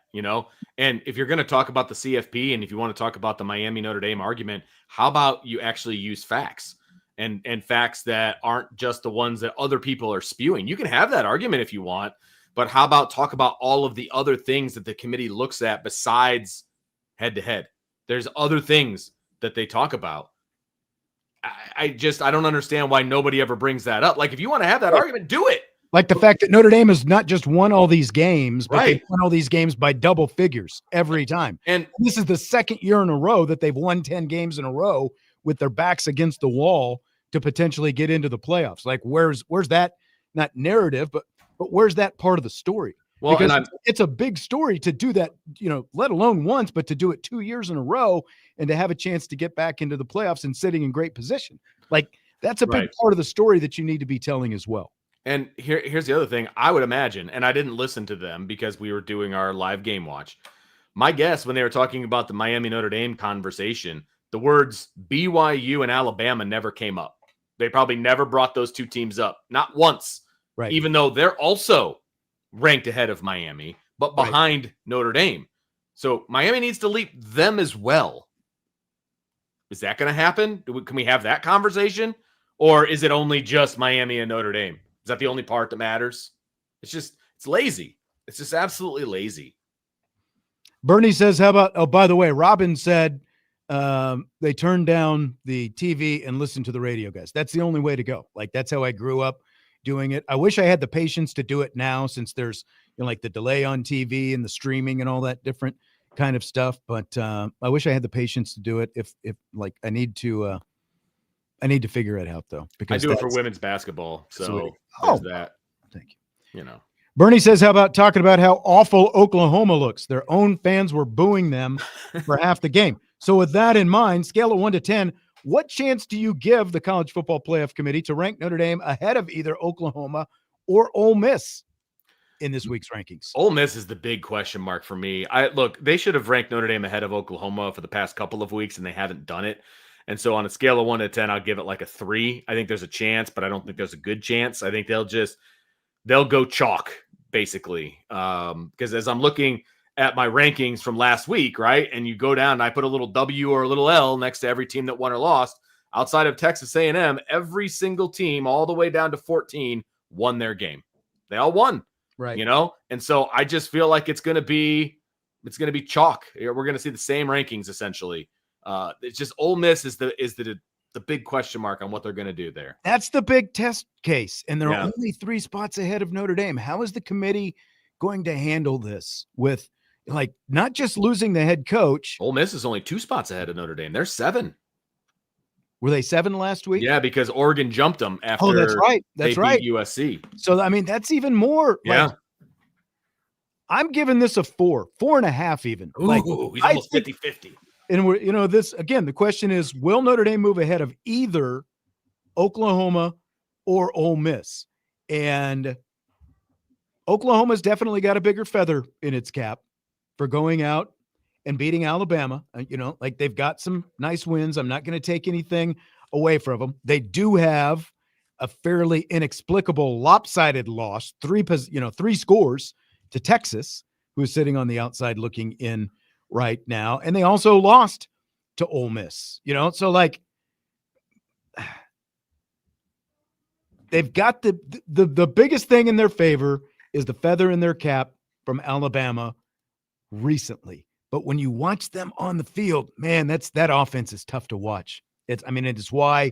And if you're going to talk about the CFP and if you want to talk about the Miami Notre Dame argument, how about you actually use facts and facts that aren't just the ones that other people are spewing? You can have that argument if you want, but how about talk about all of the other things that the committee looks at besides head-to-head? There's other things that they talk about. I don't understand why nobody ever brings that up. Like, if you want to have that argument, do it. Like the fact that Notre Dame has not just won all these games, but Right. they've won all these games by double figures every time. And this is the second year in a row that they've won 10 games in a row with their backs against the wall to potentially get into the playoffs. Like, where's that, not narrative, but where's that part of the story? Well, because it's a big story to do that, let alone once, but to do it 2 years in a row and to have a chance to get back into the playoffs and sitting in great position. Like, that's a big part of the story that you need to be telling as well. And here's the other thing. I would imagine, and I didn't listen to them because we were doing our live game watch. My guess, when they were talking about the Miami Notre Dame conversation, the words BYU and Alabama never came up. They probably never brought those two teams up, not once. Right. Even though they're also ranked ahead of Miami, but behind Notre Dame. So Miami needs to leap them as well. Is that going to happen? Can we have that conversation? Or is it only just Miami and Notre Dame? Is that the only part that matters? It's lazy. It's just absolutely lazy. Bernie says, how about, oh, by the way, Robin said they turned down the TV and listened to the radio, guys. That's the only way to go. Like, that's how I grew up doing it. I wish I had the patience to do it now, since there's like the delay on TV and the streaming and all that different kind of stuff. But I wish I had the patience to do it. If like I need to figure it out though, because I do it for women's basketball. So there's that. Thank you. Bernie says, how about talking about how awful Oklahoma looks? Their own fans were booing them for half the game. So with that in mind, scale of 1 to 10, what chance do you give the College Football Playoff Committee to rank Notre Dame ahead of either Oklahoma or Ole Miss in this week's rankings? Ole Miss is the big question mark for me. Look, they should have ranked Notre Dame ahead of Oklahoma for the past couple of weeks, and they haven't done it. And so on a scale of 1 to 10, I'll give it like a 3. I think there's a chance, but I don't think there's a good chance. I think they'll go chalk, basically. Because as I'm looking at my rankings from last week, right, and you go down and I put a little W or a little L next to every team that won or lost, outside of Texas A&M, every single team all the way down to 14 won their game. They all won, right? And so I just feel like it's going to be chalk. We're going to see the same rankings essentially. It's just Ole Miss is the big question mark on what they're going to do there. That's the big test case, and they're only 3 spots ahead of Notre Dame. How is the committee going to handle this with, like, not just losing the head coach? Ole Miss is only 2 spots ahead of Notre Dame. They're 7. Were they 7 last week? Yeah, because Oregon jumped them after. Oh, that's right. That's right. Beat USC. So I mean, that's even more. Yeah. Like, I'm giving this a 4.5 even. Ooh, like, he's almost 50-50. And we're, this again, the question is, will Notre Dame move ahead of either Oklahoma or Ole Miss? And Oklahoma's definitely got a bigger feather in its cap for going out and beating Alabama. Like, they've got some nice wins. I'm not going to take anything away from them. They do have a fairly inexplicable lopsided loss, 3 scores to Texas, who's sitting on the outside looking in right now. And they also lost to Ole Miss, so like they've got the biggest thing in their favor is the feather in their cap from Alabama recently. But when you watch them on the field, man, that offense is tough to watch. It's why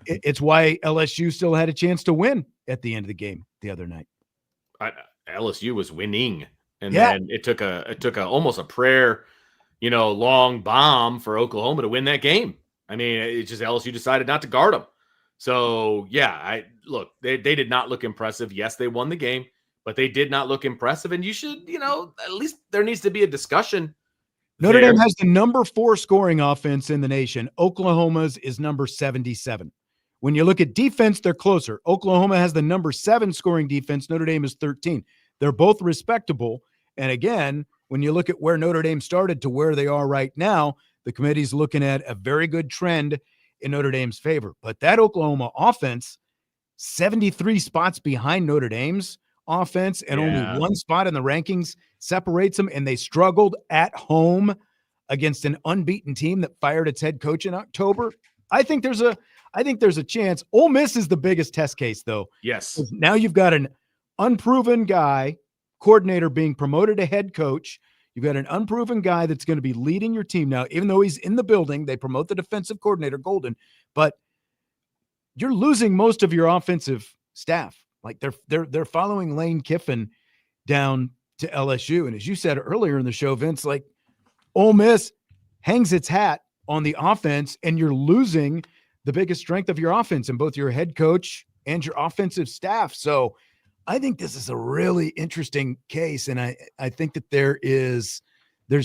it's why LSU still had a chance to win at the end of the game the other night. LSU was winning, and then it took almost a prayer, long bomb for Oklahoma to win that game. I mean, it's just LSU decided not to guard them. So they did not look impressive. Yes, they won the game, but they did not look impressive. And you should, at least there needs to be a discussion. Notre Dame has the number 4 scoring offense in the nation. Oklahoma's is number 77. When you look at defense, they're closer. Oklahoma has the number 7 scoring defense. Notre Dame is 13. They're both respectable. And again, when you look at where Notre Dame started to where they are right now, the committee's looking at a very good trend in Notre Dame's favor. But that Oklahoma offense, 73 spots behind Notre Dame's offense, and only 1 spot in the rankings separates them, and they struggled at home against an unbeaten team that fired its head coach in October. I think there's a chance. Ole Miss is the biggest test case, though. Yes. Now you've got an unproven coordinator being promoted to head coach. You've got an unproven guy that's going to be leading your team now, even though he's in the building. They promote the defensive coordinator, Golden, but you're losing most of your offensive staff. Like they're following Lane Kiffin down to LSU. And as you said earlier in the show, Vince, like Ole Miss hangs its hat on the offense, and you're losing the biggest strength of your offense in both your head coach and your offensive staff. So I think this is a really interesting case. And I think that there's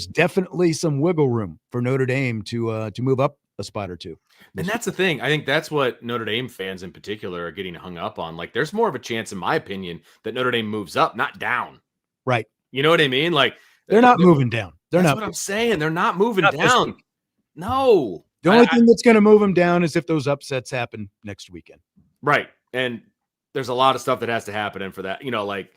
definitely some wiggle room for Notre Dame to move up a spot or two. And that's the thing. I think that's what Notre Dame fans in particular are getting hung up on. Like, there's more of a chance, in my opinion, that Notre Dame moves up, not down. Right. You know what I mean? Like, they're not moving down. That's what I'm saying. They're not moving down. No. The only thing that's going to move them down is if those upsets happen next weekend. Right. And there's a lot of stuff that has to happen. And for that, like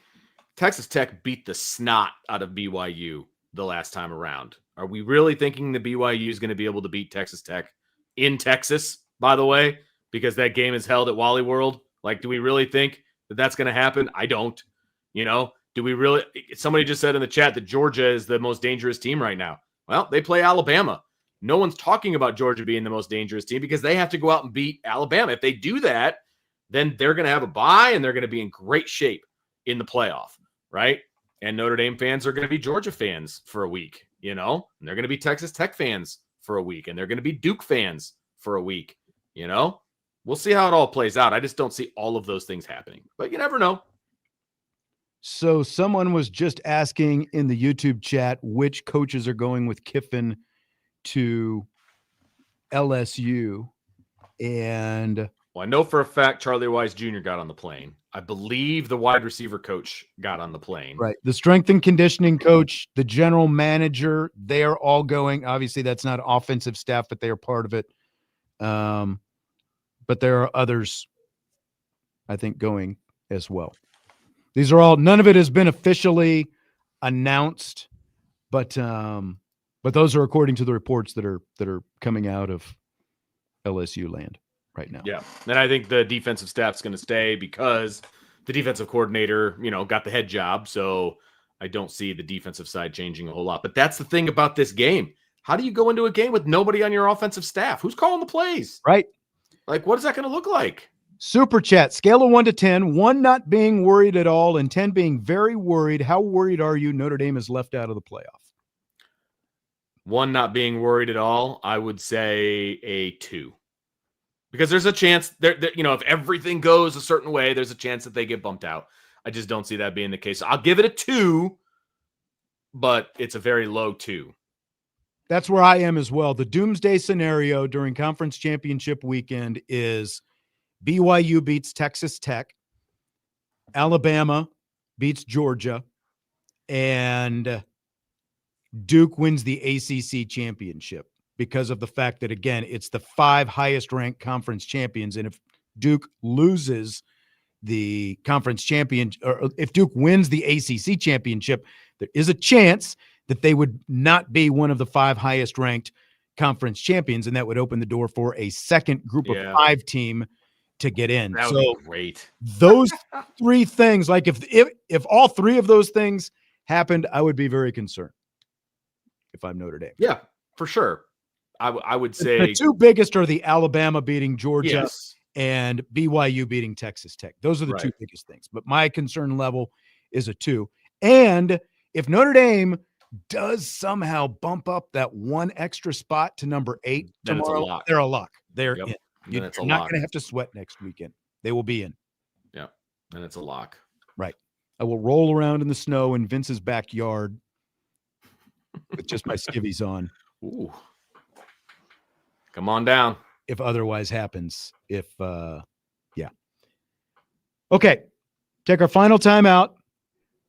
Texas Tech beat the snot out of BYU the last time around. Are we really thinking the BYU is going to be able to beat Texas Tech in Texas, by the way, because that game is held at Wally World? Like, do we really think that that's going to happen? I don't. Do we really? Somebody just said in the chat that Georgia is the most dangerous team right now. Well, they play Alabama. No one's talking about Georgia being the most dangerous team because they have to go out and beat Alabama. If they do that, then they're going to have a bye and they're going to be in great shape in the playoff, right? And Notre Dame fans are going to be Georgia fans for a week, and they're going to be Texas Tech fans for a week, and they're going to be Duke fans for a week, We'll see how it all plays out. I just don't see all of those things happening, but you never know. So someone was just asking in the YouTube chat which coaches are going with Kiffin to LSU. And well, I know for a fact Charlie Wise Jr. got on the plane. I believe the wide receiver coach got on the plane. Right. The strength and conditioning coach, the general manager, they are all going. Obviously, that's not offensive staff, but they are part of it. But there are others, I think, going as well. These are all, none of it has been officially announced, but those are according to the reports that are coming out of LSU land right now. Yeah. And I think the defensive staff's going to stay because the defensive coordinator, got the head job. So I don't see the defensive side changing a whole lot. But that's the thing about this game. How do you go into a game with nobody on your offensive staff? Who's calling the plays? Right. Like, what is that going to look like? Super chat, scale of 1 to 10, 1 not being worried at all and 10 being very worried. How worried are you Notre Dame is left out of the playoff? 1 not being worried at all, I would say a 2. Because there's a chance that if everything goes a certain way, there's a chance that they get bumped out. I just don't see that being the case. So I'll give it a 2, but it's a very low 2. That's where I am as well. The doomsday scenario during conference championship weekend is BYU beats Texas Tech, Alabama beats Georgia, and Duke wins the ACC championship because of the fact that, again, it's the 5 highest-ranked conference champions. And if Duke loses the conference champion, or if Duke wins the ACC championship, there is a chance that they would not be one of the 5 highest-ranked conference champions, and that would open the door for a second group of 5 team to get in. That would be great. Those 3 things, like if all 3 of those things happened, I would be very concerned if I'm Notre Dame. Yeah, for sure. I would say the two biggest are the Alabama beating Georgia yes. and BYU beating Texas Tech. Those are the two biggest things. But my concern level is a 2. And if Notre Dame does somehow bump up that one extra spot to number 8 then tomorrow, it's a lock. They're a lock. They're in. Then it's You're a not lock. going to have to sweat next weekend. They will be in. Yeah, and it's a lock. Right. I will roll around in the snow in Vince's backyard with just my skivvies on. Ooh. Come on down. If otherwise happens. Okay. Take our final time out.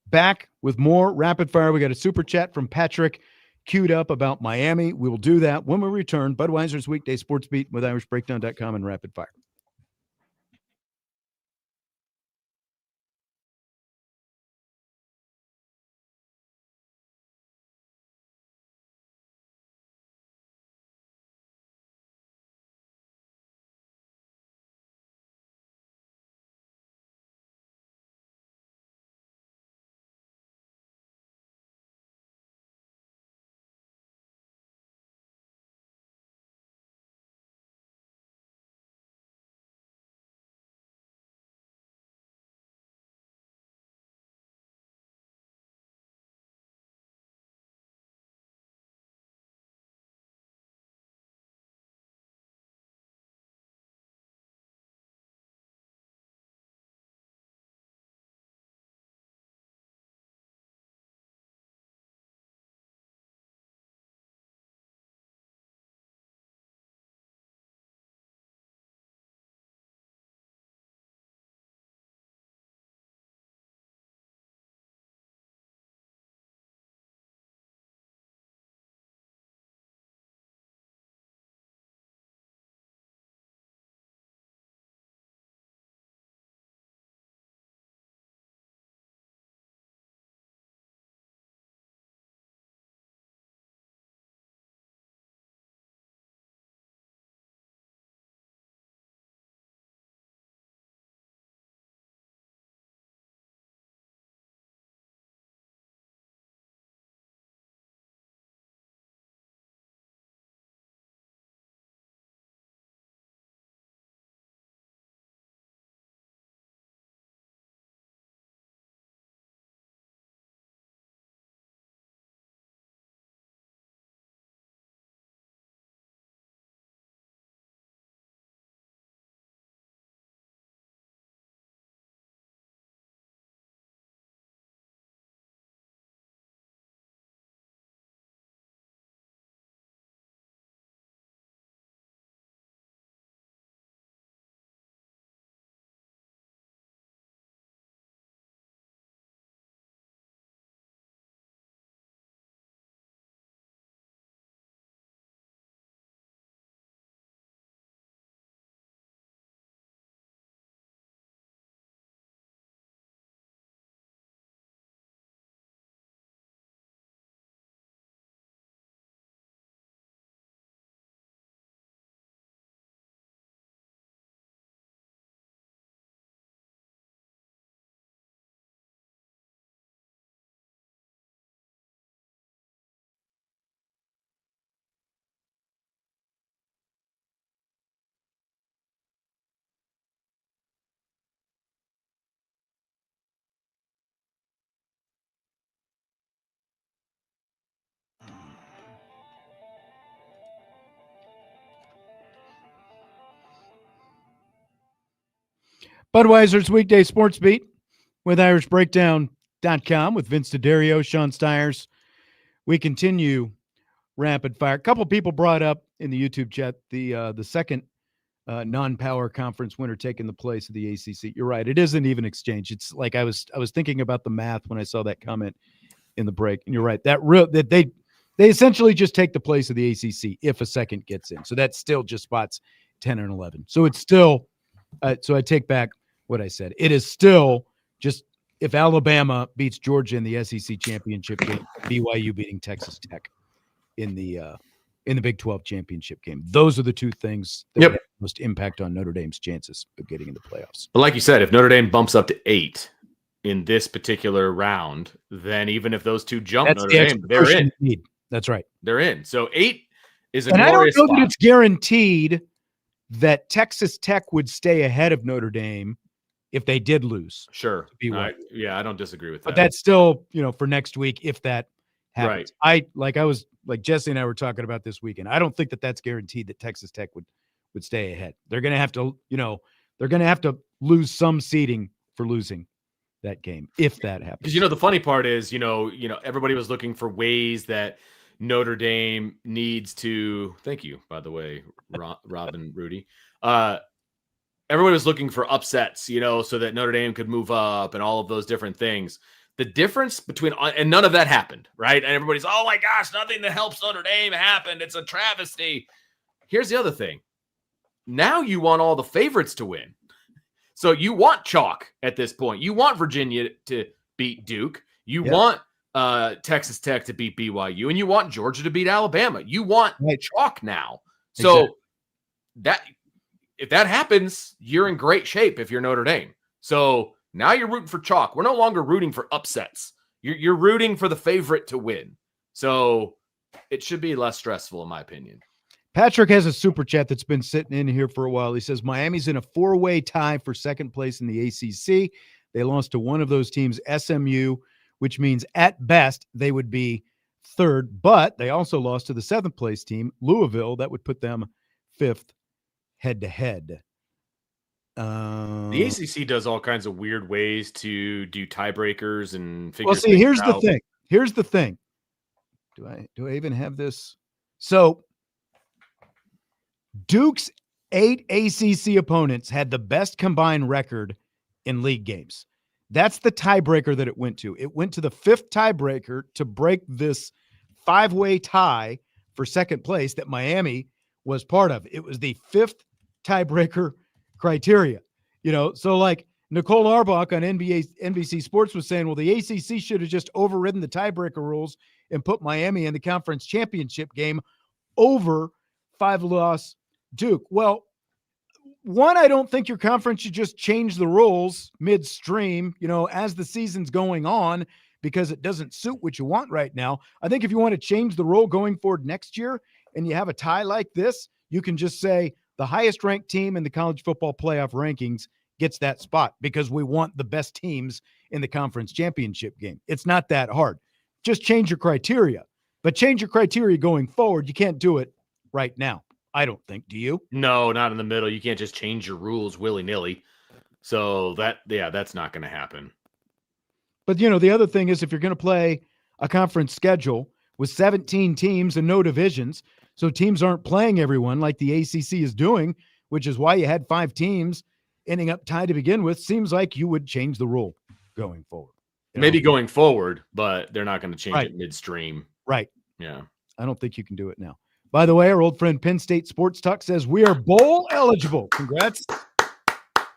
Back with more rapid fire. We got a super chat from Patrick queued up about Miami. We will do that when we return. Budweiser's Weekday Sports Beat with IrishBreakdown.com and Rapid Fire. Budweiser's Weekday Sports Beat with IrishBreakdown.com with Vince D'Addario, Sean Stiers. We continue rapid fire. A couple people brought up in the YouTube chat the second non-power conference winner taking the place of the ACC. You're right. It isn't even exchange. It's like I was thinking about the math when I saw that comment in the break, and you're right. That they essentially just take the place of the ACC if a second gets in. So that still just spots 10 and 11. So it's still. So I take back what I said. It is still just if Alabama beats Georgia in the SEC championship game, BYU beating Texas Tech in the Big 12 championship game. Those are the two things that have the most impact on Notre Dame's chances of getting in the playoffs. But like you said, if Notre Dame bumps up to 8 in this particular round, then even if those two jump Notre Dame, they're in. That's right. They're in. So 8 is a And I don't glorious know spot. that it's guaranteed that Texas Tech would stay ahead of Notre Dame if they did lose. Sure. I don't disagree with that. But that's still, for next week if that happens. Right. Like Jesse and I were talking about this weekend. I don't think that that's guaranteed that Texas Tech would stay ahead. They're going to have to, lose some seeding for losing that game if that happens. Because the funny part is, everybody was looking for ways that Notre Dame needs to. Thank you, by the way, Rob and Rudy. Everybody was looking for upsets, so that Notre Dame could move up and all of those different things. The difference between, and none of that happened, right? And everybody's, oh my gosh, nothing that helps Notre Dame happened. It's a travesty. Here's the other thing. Now you want all the favorites to win. So you want chalk at this point. You want Virginia to beat Duke. You want Texas Tech to beat BYU, and you want Georgia to beat Alabama. You want chalk now. So if that happens, you're in great shape if you're Notre Dame. So now you're rooting for chalk. We're no longer rooting for upsets. You're rooting for the favorite to win. So it should be less stressful, in my opinion. Patrick has a super chat that's been sitting in here for a while. He says, Miami's in a 4-way tie for second place in the ACC. They lost to one of those teams, SMU, which means at best they would be third, but they also lost to the 7th place team, Louisville. That would put them 5th head-to-head. The ACC does all kinds of weird ways to do tiebreakers and figure. Well, see, here's the thing. Here's the thing. Do I even have this? So Duke's 8 ACC opponents had the best combined record in league games. That's the tiebreaker that it went to. It went to the 5th tiebreaker to break this 5-way tie for second place that Miami was part of. It was the 5th tiebreaker criteria. So like Nicole Arbach on NBC Sports was saying, well, the ACC should have just overridden the tiebreaker rules and put Miami in the conference championship game over 5-loss Duke. Well, one, I don't think your conference should just change the rules midstream, as the season's going on, because it doesn't suit what you want right now. I think if you want to change the rule going forward next year and you have a tie like this, you can just say the highest ranked team in the college football playoff rankings gets that spot because we want the best teams in the conference championship game. It's not that hard. Just change your criteria, but change your criteria going forward. You can't do it right now. I don't think. Do you? No, not in the middle. You can't just change your rules willy-nilly. So that's not going to happen. But, the other thing is if you're going to play a conference schedule with 17 teams and no divisions, so teams aren't playing everyone like the ACC is doing, which is why you had 5 teams ending up tied to begin with, seems like you would change the rule going forward. Maybe going forward, but they're not going to change it midstream. Right. Yeah. I don't think you can do it now. By the way, our old friend Penn State Sports Talk says we are bowl eligible. Congrats.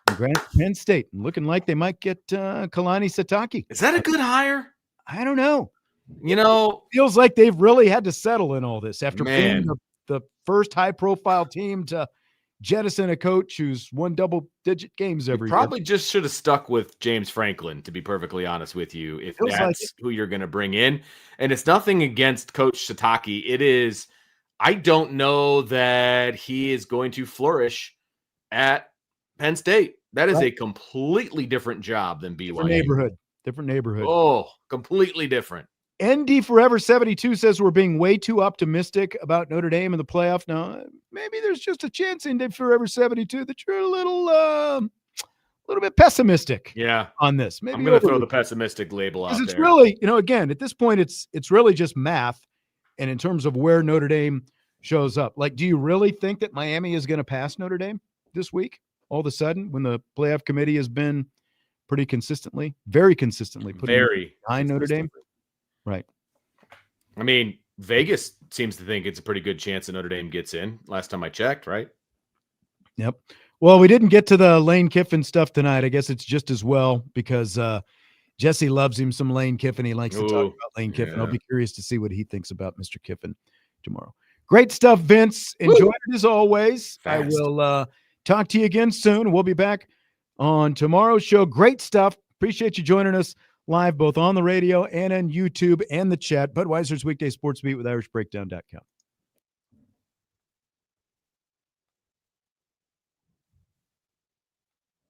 Congrats, Penn State. Looking like they might get Kalani Sitake. Is that a good hire? I don't know. Feels like they've really had to settle in all this after being the first high-profile team to jettison a coach who's won double-digit games every year. Probably just should have stuck with James Franklin, to be perfectly honest with you, if that's who you're going to bring in. And it's nothing against Coach Sitake. It is – I don't know that he is going to flourish at Penn State. That is a completely different job than BYU. Different neighborhood. Oh, completely different. ND Forever 72 says we're being way too optimistic about Notre Dame in the playoff. Now, maybe there's just a chance, ND Forever 72, that you're a little bit pessimistic. On this. Maybe I'm going to throw the pessimistic label out there. Because it's really, again, at this point, it's really just math. And in terms of where Notre Dame shows up, like, do you really think that Miami is going to pass Notre Dame this week? All of a sudden, when the playoff committee has been very consistently putting behind Notre Dame? Right. I mean, Vegas seems to think it's a pretty good chance that Notre Dame gets in. Last time I checked, right? Yep. Well, we didn't get to the Lane Kiffin stuff tonight. I guess it's just as well because Jesse loves him some Lane Kiffin. He likes to talk about Lane Kiffin. I'll be curious to see what he thinks about Mr. Kiffin tomorrow. Great stuff, Vince. Enjoyed it as always. Fast. I will talk to you again soon. We'll be back on tomorrow's show. Great stuff. Appreciate you joining us live both on the radio and on YouTube and the chat. Budweiser's Weekday Sports Beat with IrishBreakdown.com.